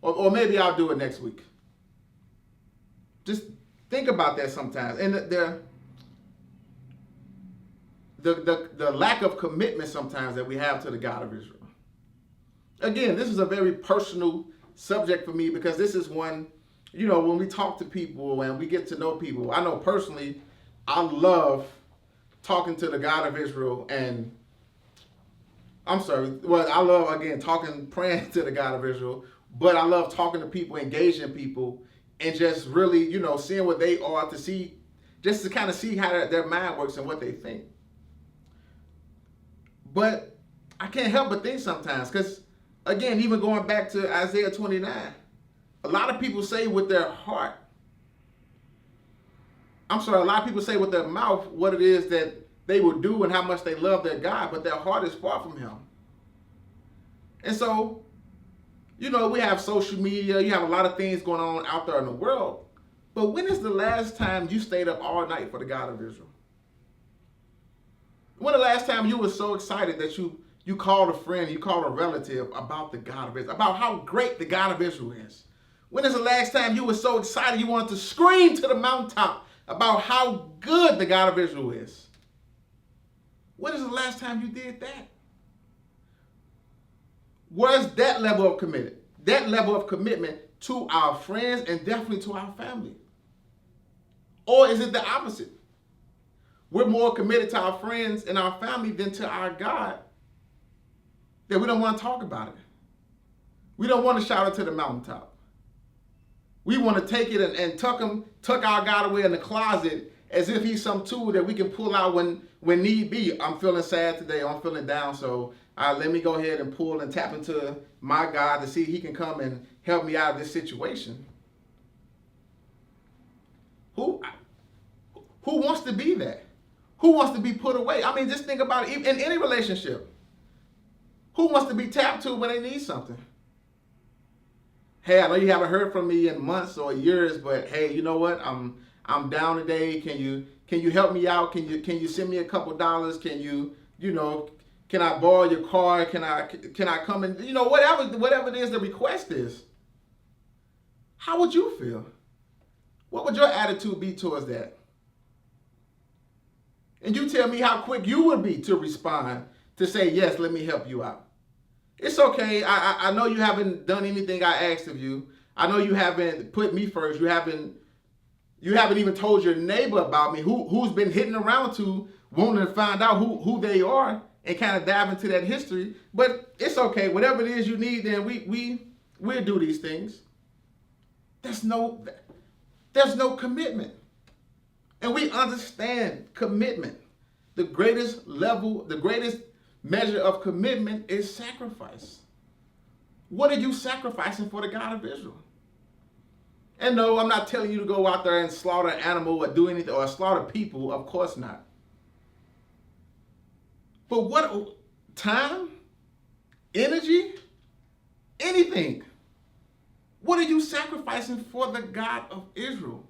Or maybe I'll do it next week. Just think about that sometimes. And the lack of commitment sometimes that we have to the God of Israel. Again, this is a very personal subject for me because this is one, when we talk to people and we get to know people, I know personally, I love talking to the God of Israel and I love, again, praying to the God of Israel, but I love talking to people, engaging people, and just really, seeing what they are just to kind of see how their mind works and what they think. But I can't help but think sometimes, because, again, even going back to Isaiah 29, a lot of people say with their heart, a lot of people say with their mouth what it is that they will do and how much they love their God, but their heart is far from him. And so, we have social media, you have a lot of things going on out there in the world, but when is the last time you stayed up all night for the God of Israel? When the last time you were so excited that you called a friend, you called a relative about the God of Israel, about how great the God of Israel is? When is the last time you were so excited you wanted to scream to the mountaintop about how good the God of Israel is? When is the last time you did that? Where's that level of commitment? That level of commitment to our friends and definitely to our family? Or is it the opposite? We're more committed to our friends and our family than to our God, that we don't want to talk about it. We don't want to shout it to the mountaintop. We want to take it and tuck our God away in the closet as if he's some tool that we can pull out when need be. I'm feeling sad today. I'm feeling down. So let me go ahead and pull and tap into my God to see if he can come and help me out of this situation. Who wants to be that? Who wants to be put away? I mean, just think about it. In any relationship, who wants to be tapped to when they need something? Hey, I know you haven't heard from me in months or years, but hey, you know what? I'm down today. Can you help me out? Can you send me a couple dollars? Can can I borrow your car? Can I come and whatever it is the request is? How would you feel? What would your attitude be towards that? And you tell me how quick you would be to respond to say, yes, let me help you out. It's okay. I know you haven't done anything I asked of you. I know you haven't put me first. You haven't even told your neighbor about me, who's been hitting around to wanting to find out who they are and kind of dive into that history. But it's okay. Whatever it is you need, then we'll do these things. There's no commitment. And we understand commitment. The greatest measure of commitment is sacrifice. What are you sacrificing for the God of Israel? And no, I'm not telling you to go out there and slaughter an animal or do anything or slaughter people. Of course not. But time, energy, anything. What are you sacrificing for the God of Israel,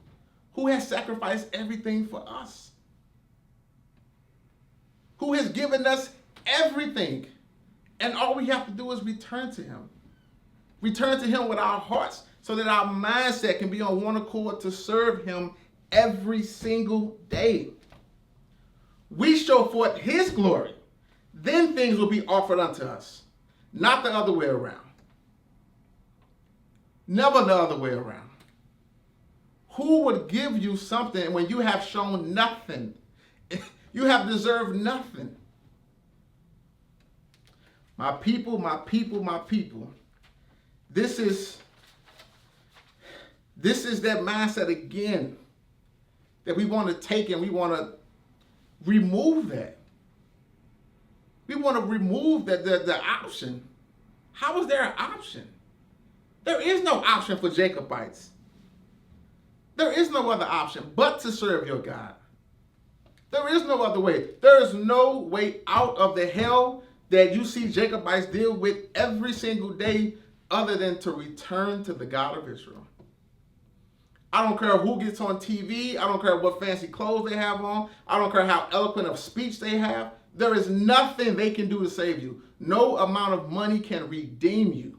who has sacrificed everything for us? Who has given us everything. And all we have to do is return to him. Return to him with our hearts so that our mindset can be on one accord to serve him every single day. We show forth his glory. Then things will be offered unto us. Not the other way around. Never the other way around. Who would give you something when you have shown nothing? You have deserved nothing. My people, my people, my people. This is that mindset again that we want to take, and we want to remove that. We want to remove the option. How is there an option? There is no option for Jacobites. There is no other option but to serve your God. There is no other way. There is no way out of the hell that you see Jacobites deal with every single day other than to return to the God of Israel. I don't care who gets on TV. I don't care what fancy clothes they have on. I don't care how eloquent of speech they have. There is nothing they can do to save you. No amount of money can redeem you.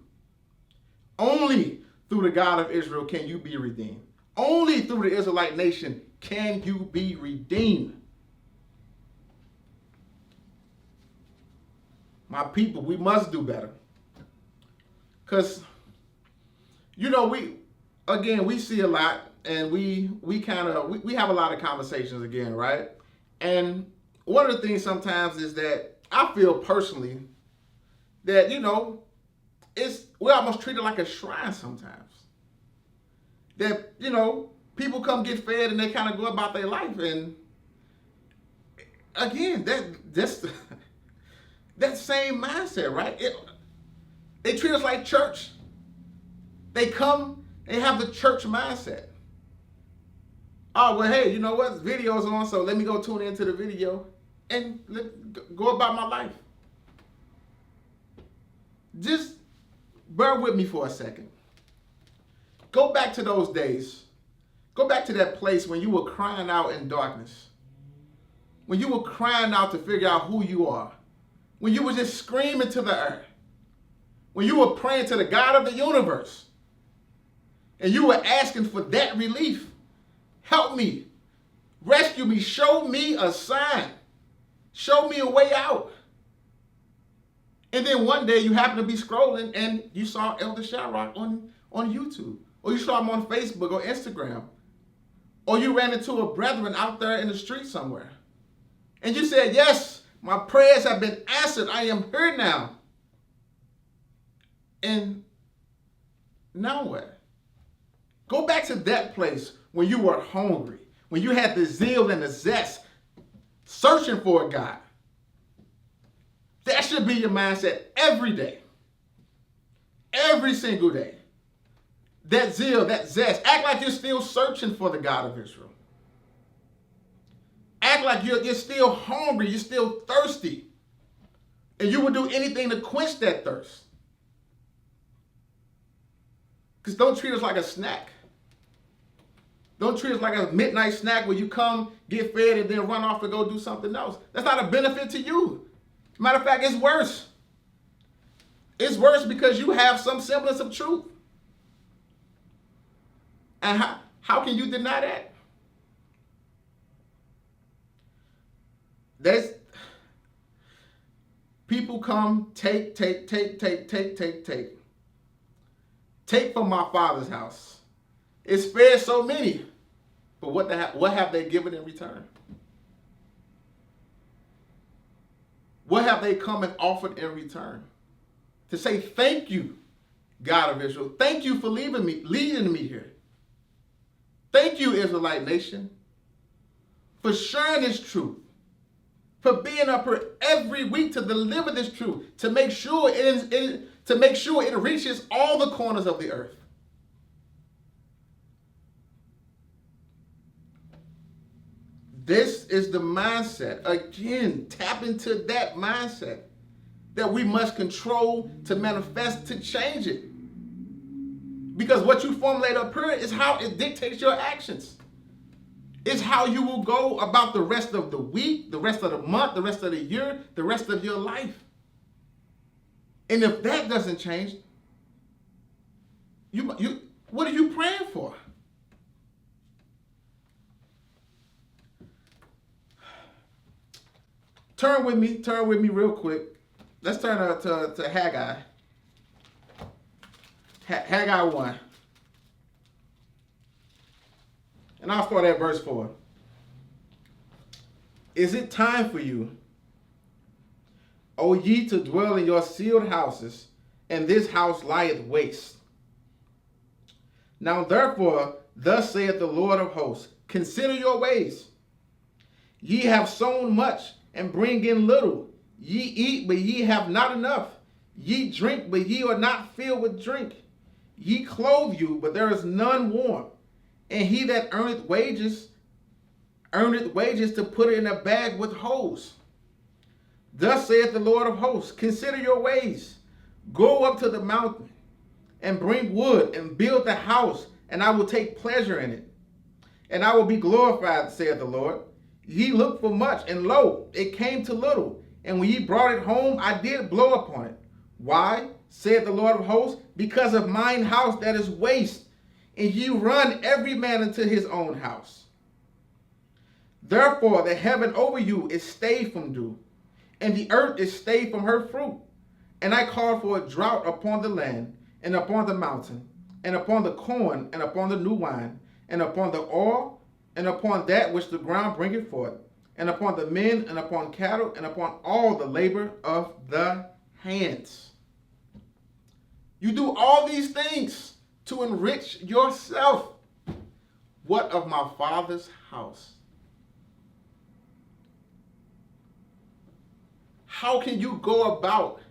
Only through the God of Israel can you be redeemed. Only through the Israelite nation can you be redeemed. My people, we must do better. Because, we see a lot, and we have a lot of conversations again, right? And one of the things sometimes is that I feel personally that, we're almost treated like a shrine sometimes. That, people come get fed and they kind of go about their life. And again, that's that same mindset, right? They treat us like church. They come and have the church mindset. Oh, well, hey, you know what? Video's on, so let me go tune into the video and go about my life. Just bear with me for a second. Go back to those days. Go back to that place when you were crying out in darkness. When you were crying out to figure out who you are. When you were just screaming to the earth. When you were praying to the God of the universe. And you were asking for that relief. Help me. Rescue me. Show me a sign. Show me a way out. And then one day you happen to be scrolling and you saw Elder Shamrock on YouTube. Or you saw him on Facebook or Instagram. Or you ran into a brethren out there in the street somewhere. And you said, yes, my prayers have been answered. I am here now. And now what? Go back to that place when you were hungry. When you had the zeal and the zest searching for a God. That should be your mindset every day. Every single day. That zeal, that zest. Act like you're still searching for the God of Israel. Act like you're still hungry, you're still thirsty. And you would do anything to quench that thirst. Because don't treat us like a snack. Don't treat us like a midnight snack where you come, get fed, and then run off and go do something else. That's not a benefit to you. Matter of fact, it's worse. It's worse because you have some semblance of truth. And how can you deny that? There's people come, take. Take from my Father's house. It spared so many. But what have they given in return? What have they come and offered in return? To say thank you, God of Israel. Thank you for leading me here. Thank you, Israelite nation, for sharing this truth, for being up here every week to deliver this truth, to make sure it reaches all the corners of the earth. This is the mindset. Again, tap into that mindset. that we must control to manifest, to change it. Because what you formulate up here is how it dictates your actions. It's how you will go about the rest of the week, the rest of the month, the rest of the year, the rest of your life. And if that doesn't change, what are you praying for? Turn with me real quick. Let's turn to Haggai. Haggai 1. And I'll start at verse 4. Is it time for you, O ye, to dwell in your sealed houses, and this house lieth waste? Now therefore, thus saith the Lord of hosts, consider your ways. Ye have sown much, and bring in little. Ye eat, but ye have not enough. Ye drink, but ye are not filled with drink. Ye clothe you, but there is none warm. And he that earneth wages to put it in a bag with holes. Thus saith the Lord of hosts, consider your ways. Go up to the mountain, and bring wood, and build the house, and I will take pleasure in it. And I will be glorified, saith the Lord. Ye looked for much, and lo, it came to little. And when ye brought it home, I did blow upon it. Why, saith the Lord of hosts? Because of mine house that is waste, and ye run every man into his own house. Therefore the heaven over you is stayed from dew, and the earth is stayed from her fruit. And I called for a drought upon the land, and upon the mountain, and upon the corn, and upon the new wine, and upon the oil, and upon that which the ground bringeth forth, and upon the men, and upon cattle, and upon all the labor of the hands. You do all these things to enrich yourself. What of my Father's house? How can you go about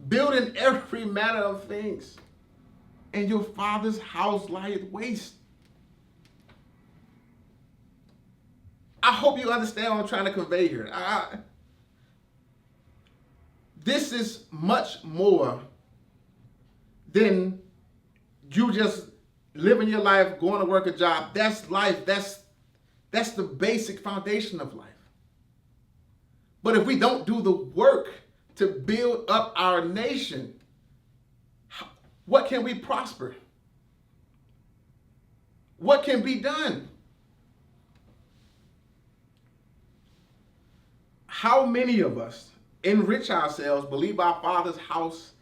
building every manner of things, and your Father's house lieth waste? I hope you understand what I'm trying to convey here. This is much more than you just living your life, going to work a job. That's life. That's the basic foundation of life. But if we don't do the work to build up our nation, what can we prosper? What can be done? How many of us enrich ourselves, believe our Father's house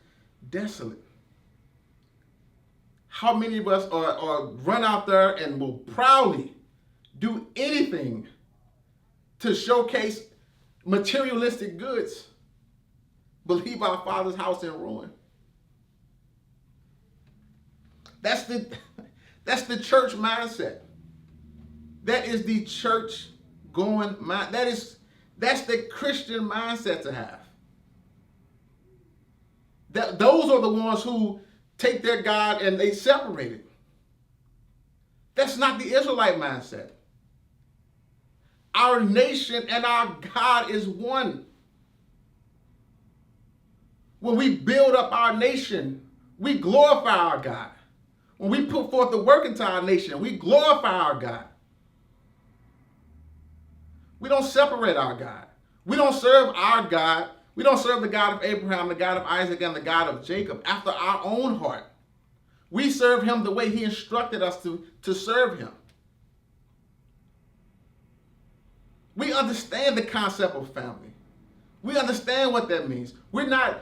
desolate? How many of us are run out there and will proudly do anything to showcase materialistic goods, believe our Father's house in ruin? That's the church mindset. That is the church going mind. That's the Christian mindset to have. Those are the ones who take their God and they separate it. That's not the Israelite mindset. Our nation and our God is one. When we build up our nation, we glorify our God. When we put forth the work into our nation, we glorify our God. We don't separate our God. We don't serve our God. We don't serve the God of Abraham, the God of Isaac, and the God of Jacob after our own heart. We serve him the way he instructed us to serve him. We understand the concept of family. We understand what that means. We're not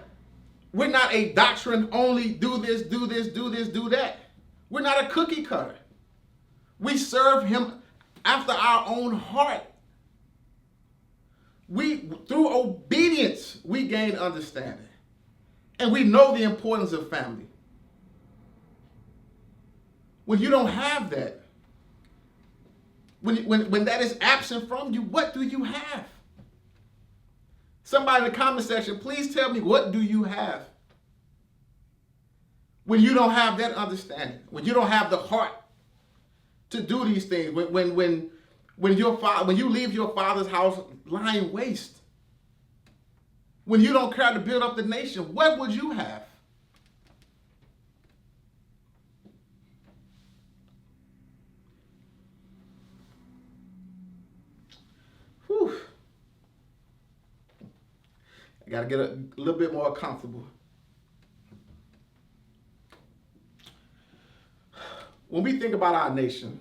a doctrine only, do this, do this, do this, do that. We're not a cookie cutter. We serve him after our own heart. Through obedience, we gain understanding. And we know the importance of family. When you don't have that, when that is absent from you, what do you have? Somebody in the comment section, please tell me, what do you have? When you don't have that understanding, when you don't have the heart to do these things, when you leave your Father's house lying waste, when you don't care to build up the nation, what would you have? Whew. I got to get a little bit more comfortable. When we think about our nation,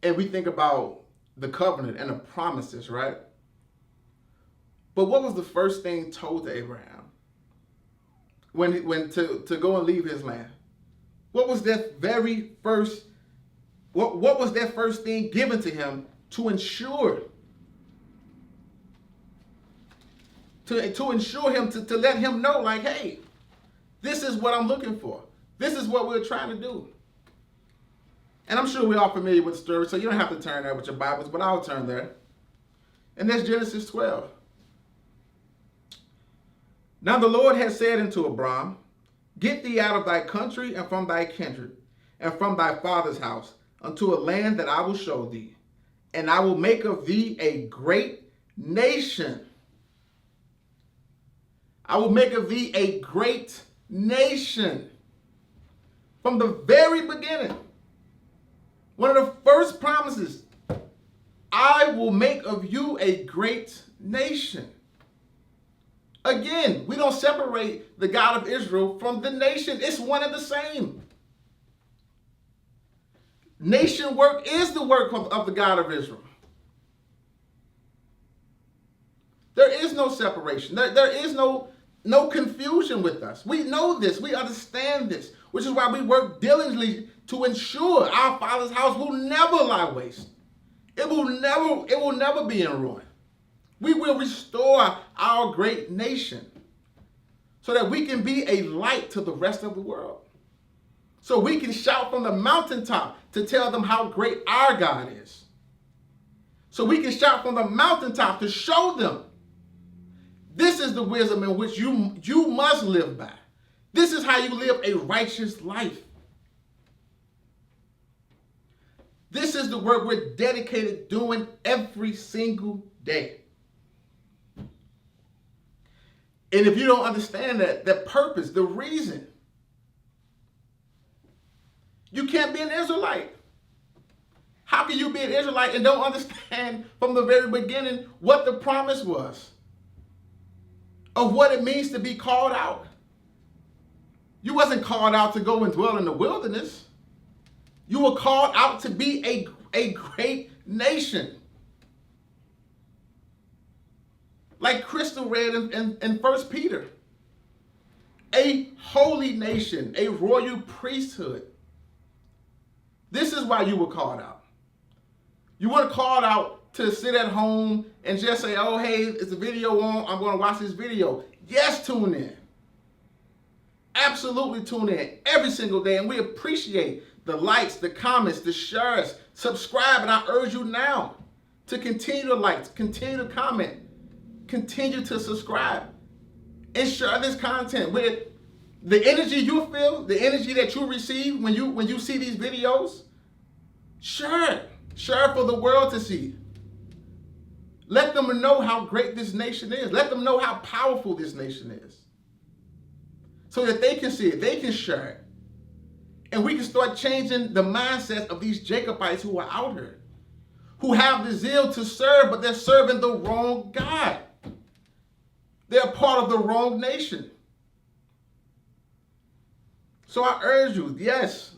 and we think about the covenant and the promises, right? But what was the first thing told to Abraham when to go and leave his land? What was that very first, what was that first thing given to him to ensure? To ensure him, to let him know, like, hey, this is what I'm looking for. This is what we're trying to do. And I'm sure we're all familiar with the story, so you don't have to turn there with your Bibles, but I'll turn there. And that's Genesis 12. Now the Lord had said unto Abram, get thee out of thy country and from thy kindred and from thy father's house unto a land that I will show thee, and I will make of thee a great nation. I will make of thee a great nation. From the very beginning, one of the first promises, I will make of you a great nation. Again, we don't separate the God of Israel from the nation. It's one and the same. Nation work is the work of the God of Israel. There is no separation. There is no confusion with us. We know this. We understand this, which is why we work diligently to ensure our Father's house will never lie waste. It will never be in ruin. We will restore our great nation so that we can be a light to the rest of the world. So we can shout from the mountaintop to tell them how great our God is. So we can shout from the mountaintop to show them this is the wisdom in which you must live by. This is how you live a righteous life. This is the work we're dedicated doing every single day. And if you don't understand that purpose, the reason, you can't be an Israelite. How can you be an Israelite and don't understand from the very beginning what the promise was of what it means to be called out? You wasn't called out to go and dwell in the wilderness. You were called out to be a great nation. Like Crystal read in 1 Peter. A holy nation, a royal priesthood. This is why you were called out. You weren't called out to sit at home and just say, oh, hey, is the video on? I'm going to watch this video. Yes, tune in. Absolutely tune in every single day. And we appreciate the likes, the comments, the shares. Subscribe, and I urge you now to continue to like, continue to comment, continue to subscribe, and share this content with the energy you feel, the energy that you receive when you see these videos. Share it. Share it for the world to see. Let them know how great this nation is. Let them know how powerful this nation is. So that they can see it, they can share it. And we can start changing the mindset of these Jacobites who are out here, who have the zeal to serve, but they're serving the wrong God. They're part of the wrong nation. So I urge you, yes,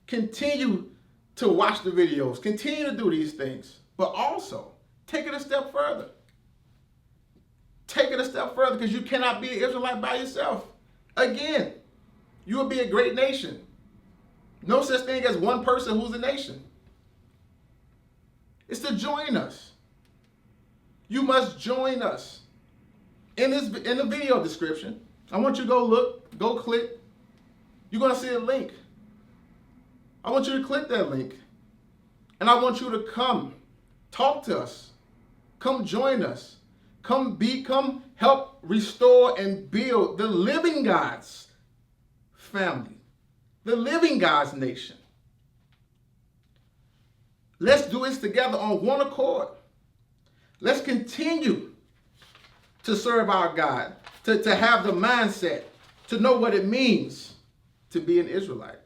continue to watch the videos, continue to do these things, but also take it a step further. Take it a step further, because you cannot be an Israelite by yourself. Again, you will be a great nation. No such thing as one person who's a nation. It's to join us. You must join us. In the video description, I want you to go look, go click. You're going to see a link. I want you to click that link. And I want you to come talk to us. Come join us. Come help restore and build the living God's family, the living God's nation. Let's do this together on one accord. Let's continue to serve our God, to have the mindset, to know what it means to be an Israelite.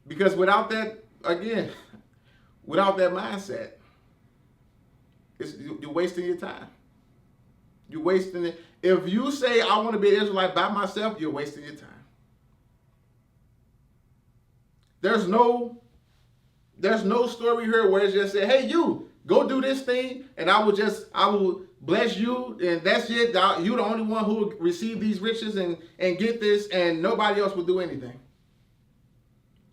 Because without that, again, without that mindset, you're wasting your time. You're wasting it. If you say, I want to be an Israelite by myself, you're wasting your time. There's no story here where it's just say, hey, you, go do this thing, and I will bless you, and that's it. You're the only one who will receive these riches and get this, and nobody else will do anything.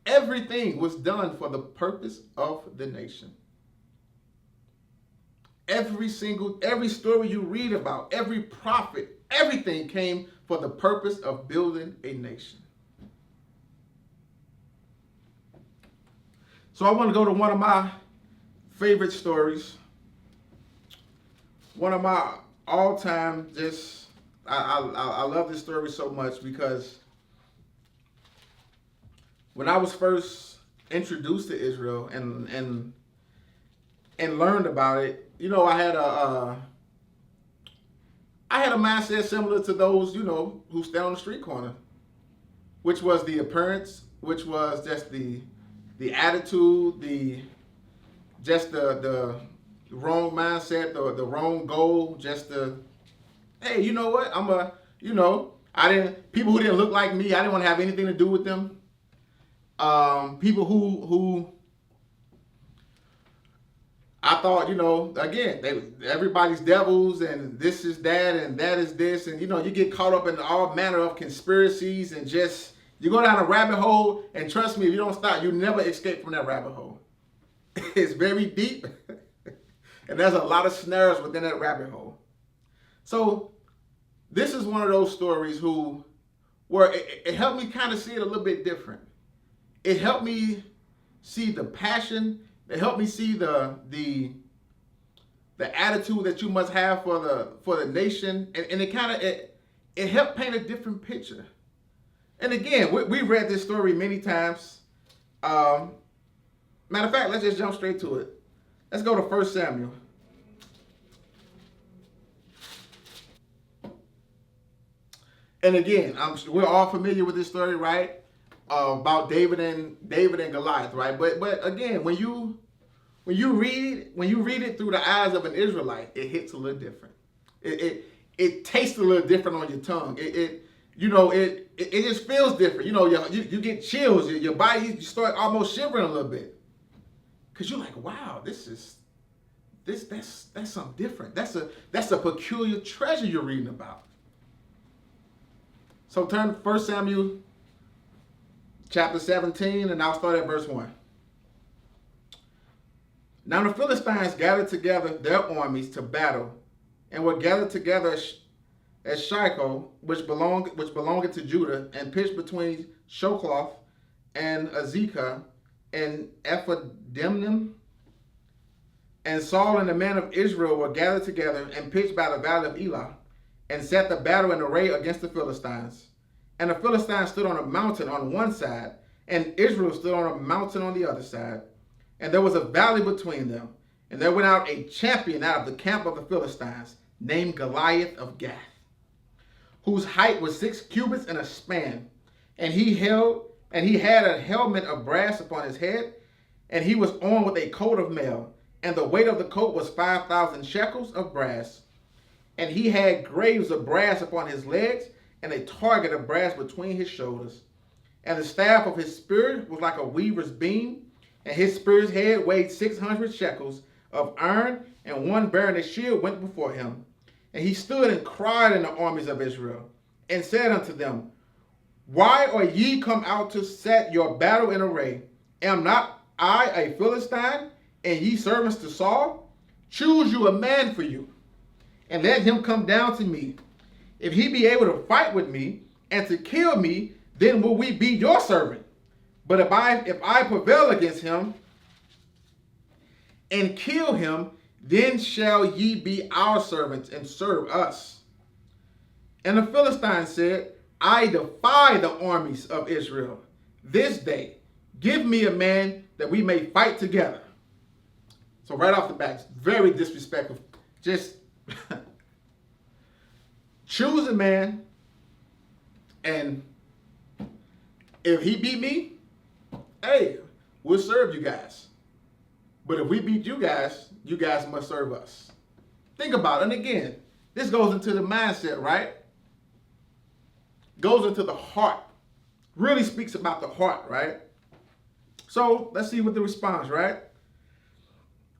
Everything was done for the purpose of the nation. Every story you read about, every prophet, everything came for the purpose of building a nation. So I want to go to one of my favorite stories. One of my all-time, I love this story so much because when I was first introduced to Israel and learned about it, I had a mindset similar to those, who stand on the street corner, which was the appearance, which was just the attitude, the wrong mindset, the wrong goal, hey, you know what? People who didn't look like me, I didn't want to have anything to do with them. People who I thought, again, everybody's devils, and this is that, and that is this, and you get caught up in all manner of conspiracies, and you go down a rabbit hole, and trust me, if you don't stop, you never escape from that rabbit hole. It's very deep, and there's a lot of snares within that rabbit hole. So this is one of those stories where it helped me kind of see it a little bit different. It helped me see the passion. It helped me see the attitude that you must have for the nation, and it helped paint a different picture. And again, we read this story many times. Matter of fact, let's just jump straight to it. Let's go to 1 Samuel. And again, we're all familiar with this story, right? About David and Goliath, right? But again, when you read it through the eyes of an Israelite, it hits a little different. It tastes a little different on your tongue. It just feels different. You get chills. Your body, you start almost shivering a little bit, because you're like, wow, that's something different. That's a peculiar treasure you're reading about. So turn to 1 Samuel chapter 17, and I'll start at verse 1. Now the Philistines gathered together their armies to battle, and were gathered together at Shiloh, which belonged to Judah, and pitched between Shokloth and Azekah and Ephraim. And Saul and the men of Israel were gathered together and pitched by the valley of Elah, and set the battle in array against the Philistines. And the Philistines stood on a mountain on one side, and Israel stood on a mountain on the other side. And there was a valley between them. And there went out a champion out of the camp of the Philistines, named Goliath of Gath, whose height was 6 cubits and a span. And he had a helmet of brass upon his head, and he was armed with a coat of mail. And the weight of the coat was 5,000 shekels of brass. And he had greaves of brass upon his legs, and a target of brass between his shoulders. And the staff of his spear was like a weaver's beam, and his spear's head weighed 600 shekels of iron, and one bearing a shield went before him. And he stood and cried in the armies of Israel, and said unto them, Why are ye come out to set your battle in array? Am not I a Philistine, and ye servants to Saul? Choose you a man for you, and let him come down to me. If he be able to fight with me, and to kill me, then will we be your servant. But if I prevail against him and kill him, then shall ye be our servants and serve us. And the Philistines said, I defy the armies of Israel this day. Give me a man that we may fight together. So right off the bat, very disrespectful. Just choose a man, and if he beat me, hey, we'll serve you guys. But if we beat you guys must serve us. Think about it. And again, this goes into the mindset, right? Goes into the heart. Really speaks about the heart, right? So let's see what the response, right?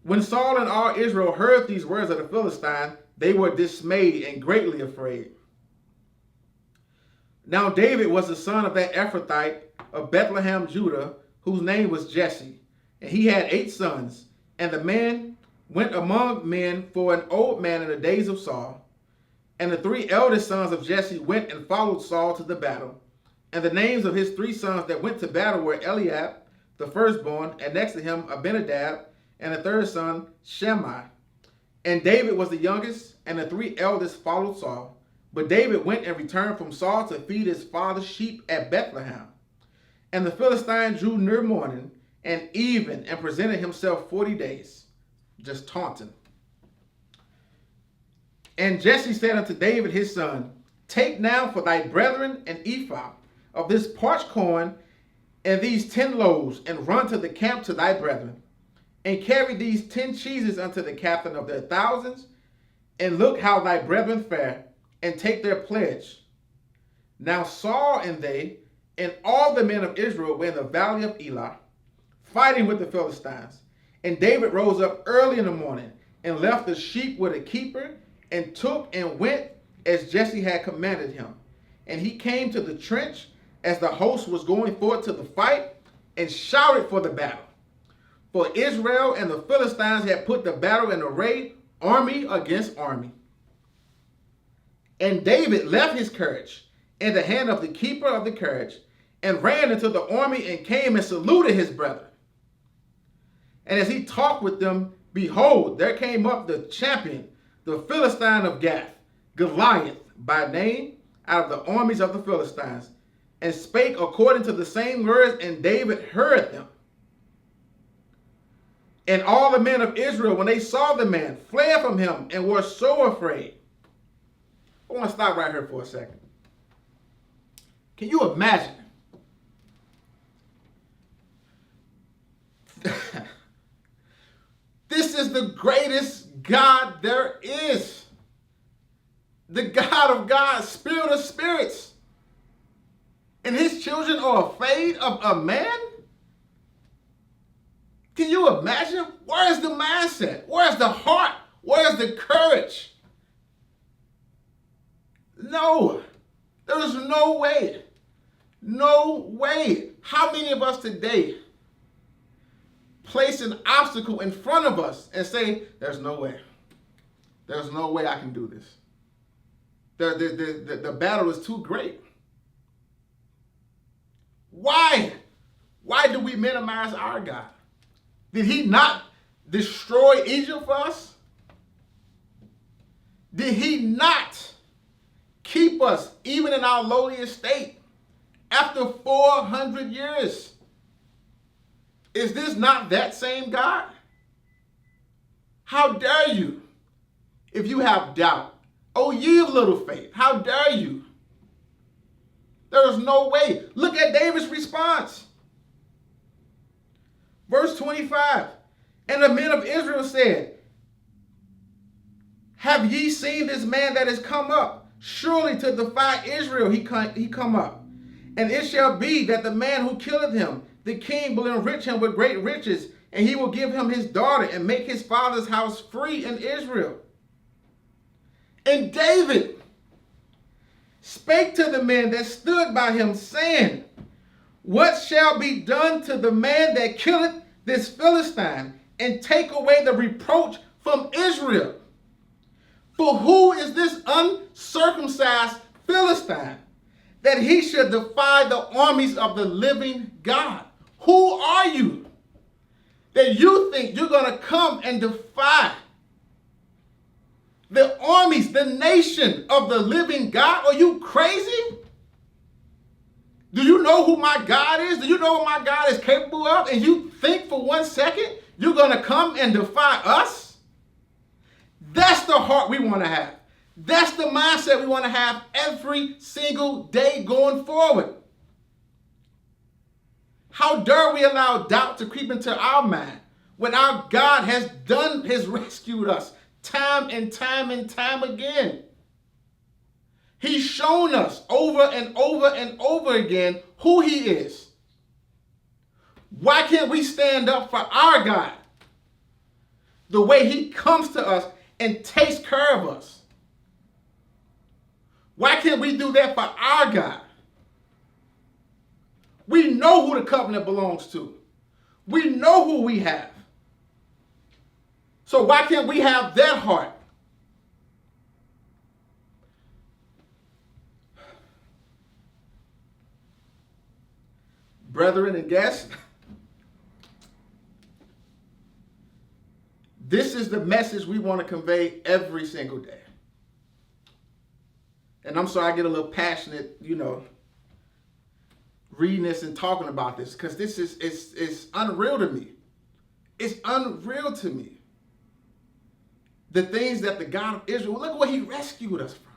When Saul and all Israel heard these words of the Philistine, they were dismayed and greatly afraid. Now David was the son of that Ephrathite of Bethlehem, Judah, whose name was Jesse. And he had 8 sons. And the man went among men for an old man in the days of Saul. And the 3 eldest sons of Jesse went and followed Saul to the battle. And the names of his 3 sons that went to battle were Eliab, the firstborn, and next to him Abinadab, and the 3rd son Shammai. And David was the youngest, and the 3 eldest followed Saul. But David went and returned from Saul to feed his father's sheep at Bethlehem. And the Philistine drew near morning and even and presented himself 40 days, just taunting. And Jesse said unto David his son, Take now for thy brethren an ephah of this parched corn and these 10 loaves, and run to the camp to thy brethren, and carry these 10 cheeses unto the captain of their thousands, and look how thy brethren fare, and take their pledge. Now Saul and they, and all the men of Israel were in the valley of Elah, fighting with the Philistines. And David rose up early in the morning, and left the sheep with a keeper, and took and went as Jesse had commanded him. And he came to the trench as the host was going forth to the fight, and shouted for the battle. For Israel and the Philistines had put the battle in array, army against army. And David left his courage in the hand of the keeper of the courage, and ran into the army, and came and saluted his brethren. And as he talked with them, behold, there came up the champion, the Philistine of Gath, Goliath by name, out of the armies of the Philistines, and spake according to the same words, and David heard them. And all the men of Israel, when they saw the man, fled from him and were so afraid. I want to stop right here for a second. Can you imagine? This is the greatest God there is. The God of gods, Spirit of spirits. And his children are afraid of a man? Can you imagine? Where's the mindset? Where's the heart? Where's the courage? No, there is no way. No way. How many of us today place an obstacle in front of us and say, there's no way. There's no way I can do this. The battle is too great. Why? Why do we minimize our God? Did he not destroy Egypt for us? Did he not keep us even in our lowly estate after 400 years? Is this not that same God? How dare you? If you have doubt, oh ye of little faith, how dare you? There is no way. Look at David's response. Verse 25, and the men of Israel said, have ye seen this man that is come up? Surely to defy Israel he come up. And it shall be that the man who killeth him, the king will enrich him with great riches, and he will give him his daughter, and make his father's house free in Israel. And David spake to the men that stood by him, saying, what shall be done to the man that killeth this Philistine, and take away the reproach from Israel? For who is this uncircumcised Philistine, that he should defy the armies of the living God? Who are you that you think you're going to come and defy the armies, the nation of the living God? Are you crazy? Do you know who my God is? Do you know what my God is capable of? And you think for 1 second You're going to come and defy us? That's the heart we want to have. That's the mindset we want to have every single day going forward. How dare we allow doubt to creep into our mind when our God has rescued us time and time and time again? He's shown us over and over and over again who he is. Why can't we stand up for our God? The way he comes to us and takes care of us. Why can't we do that for our God? We know who the covenant belongs to. We know who we have. So why can't we have that heart? Brethren and guests, this is the message we want to convey every single day. And I'm sorry I get a little passionate, reading this and talking about this, because this is unreal to me. It's unreal to me. The things that the God of Israel, look what he rescued us from.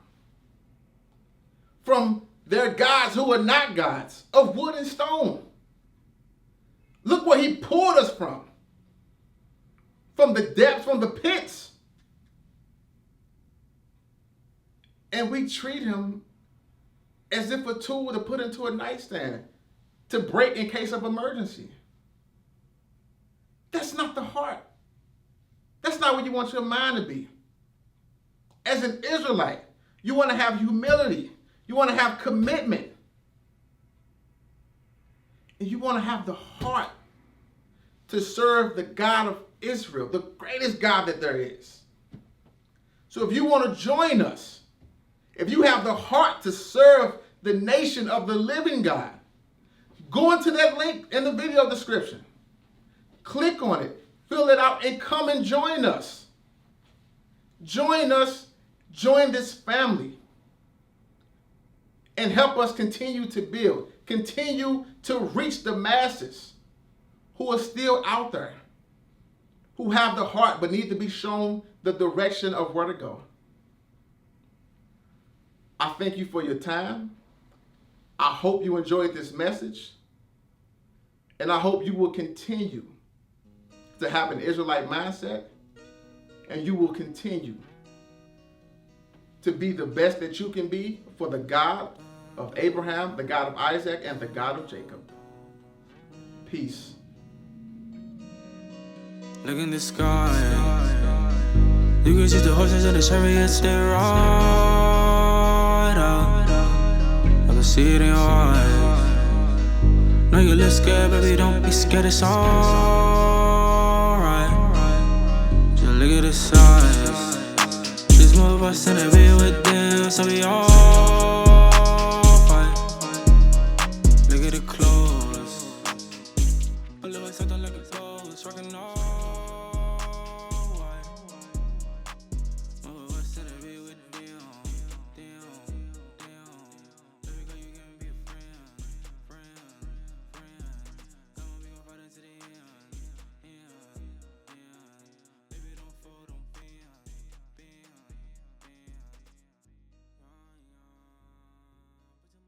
From their gods who are not gods, of wood and stone. Look where he pulled us from. From the depths, from the pits. And we treat him as if a tool to put into a nightstand, to break in case of emergency. That's not the heart. That's not what you want your mind to be. As an Israelite, you want to have humility. You want to have commitment. And you want to have the heart to serve the God of Israel, the greatest God that there is. So if you want to join us, if you have the heart to serve the nation of the living God, go into that link in the video description. Click on it, fill it out, and come and join us. Join us, join this family, and help us continue to build, continue to reach the masses who are still out there, who have the heart but need to be shown the direction of where to go. I thank you for your time. I hope you enjoyed this message. And I hope you will continue to have an Israelite mindset, and you will continue to be the best that you can be for the God of Abraham, the God of Isaac, and the God of Jacob. Peace. Look in the sky. You can see the horses and the chariots, they ride out. I can see it in your eyes. Know you look scared, baby, don't be scared, it's alright. Just look at the size. There's more of us than to be with them, so we all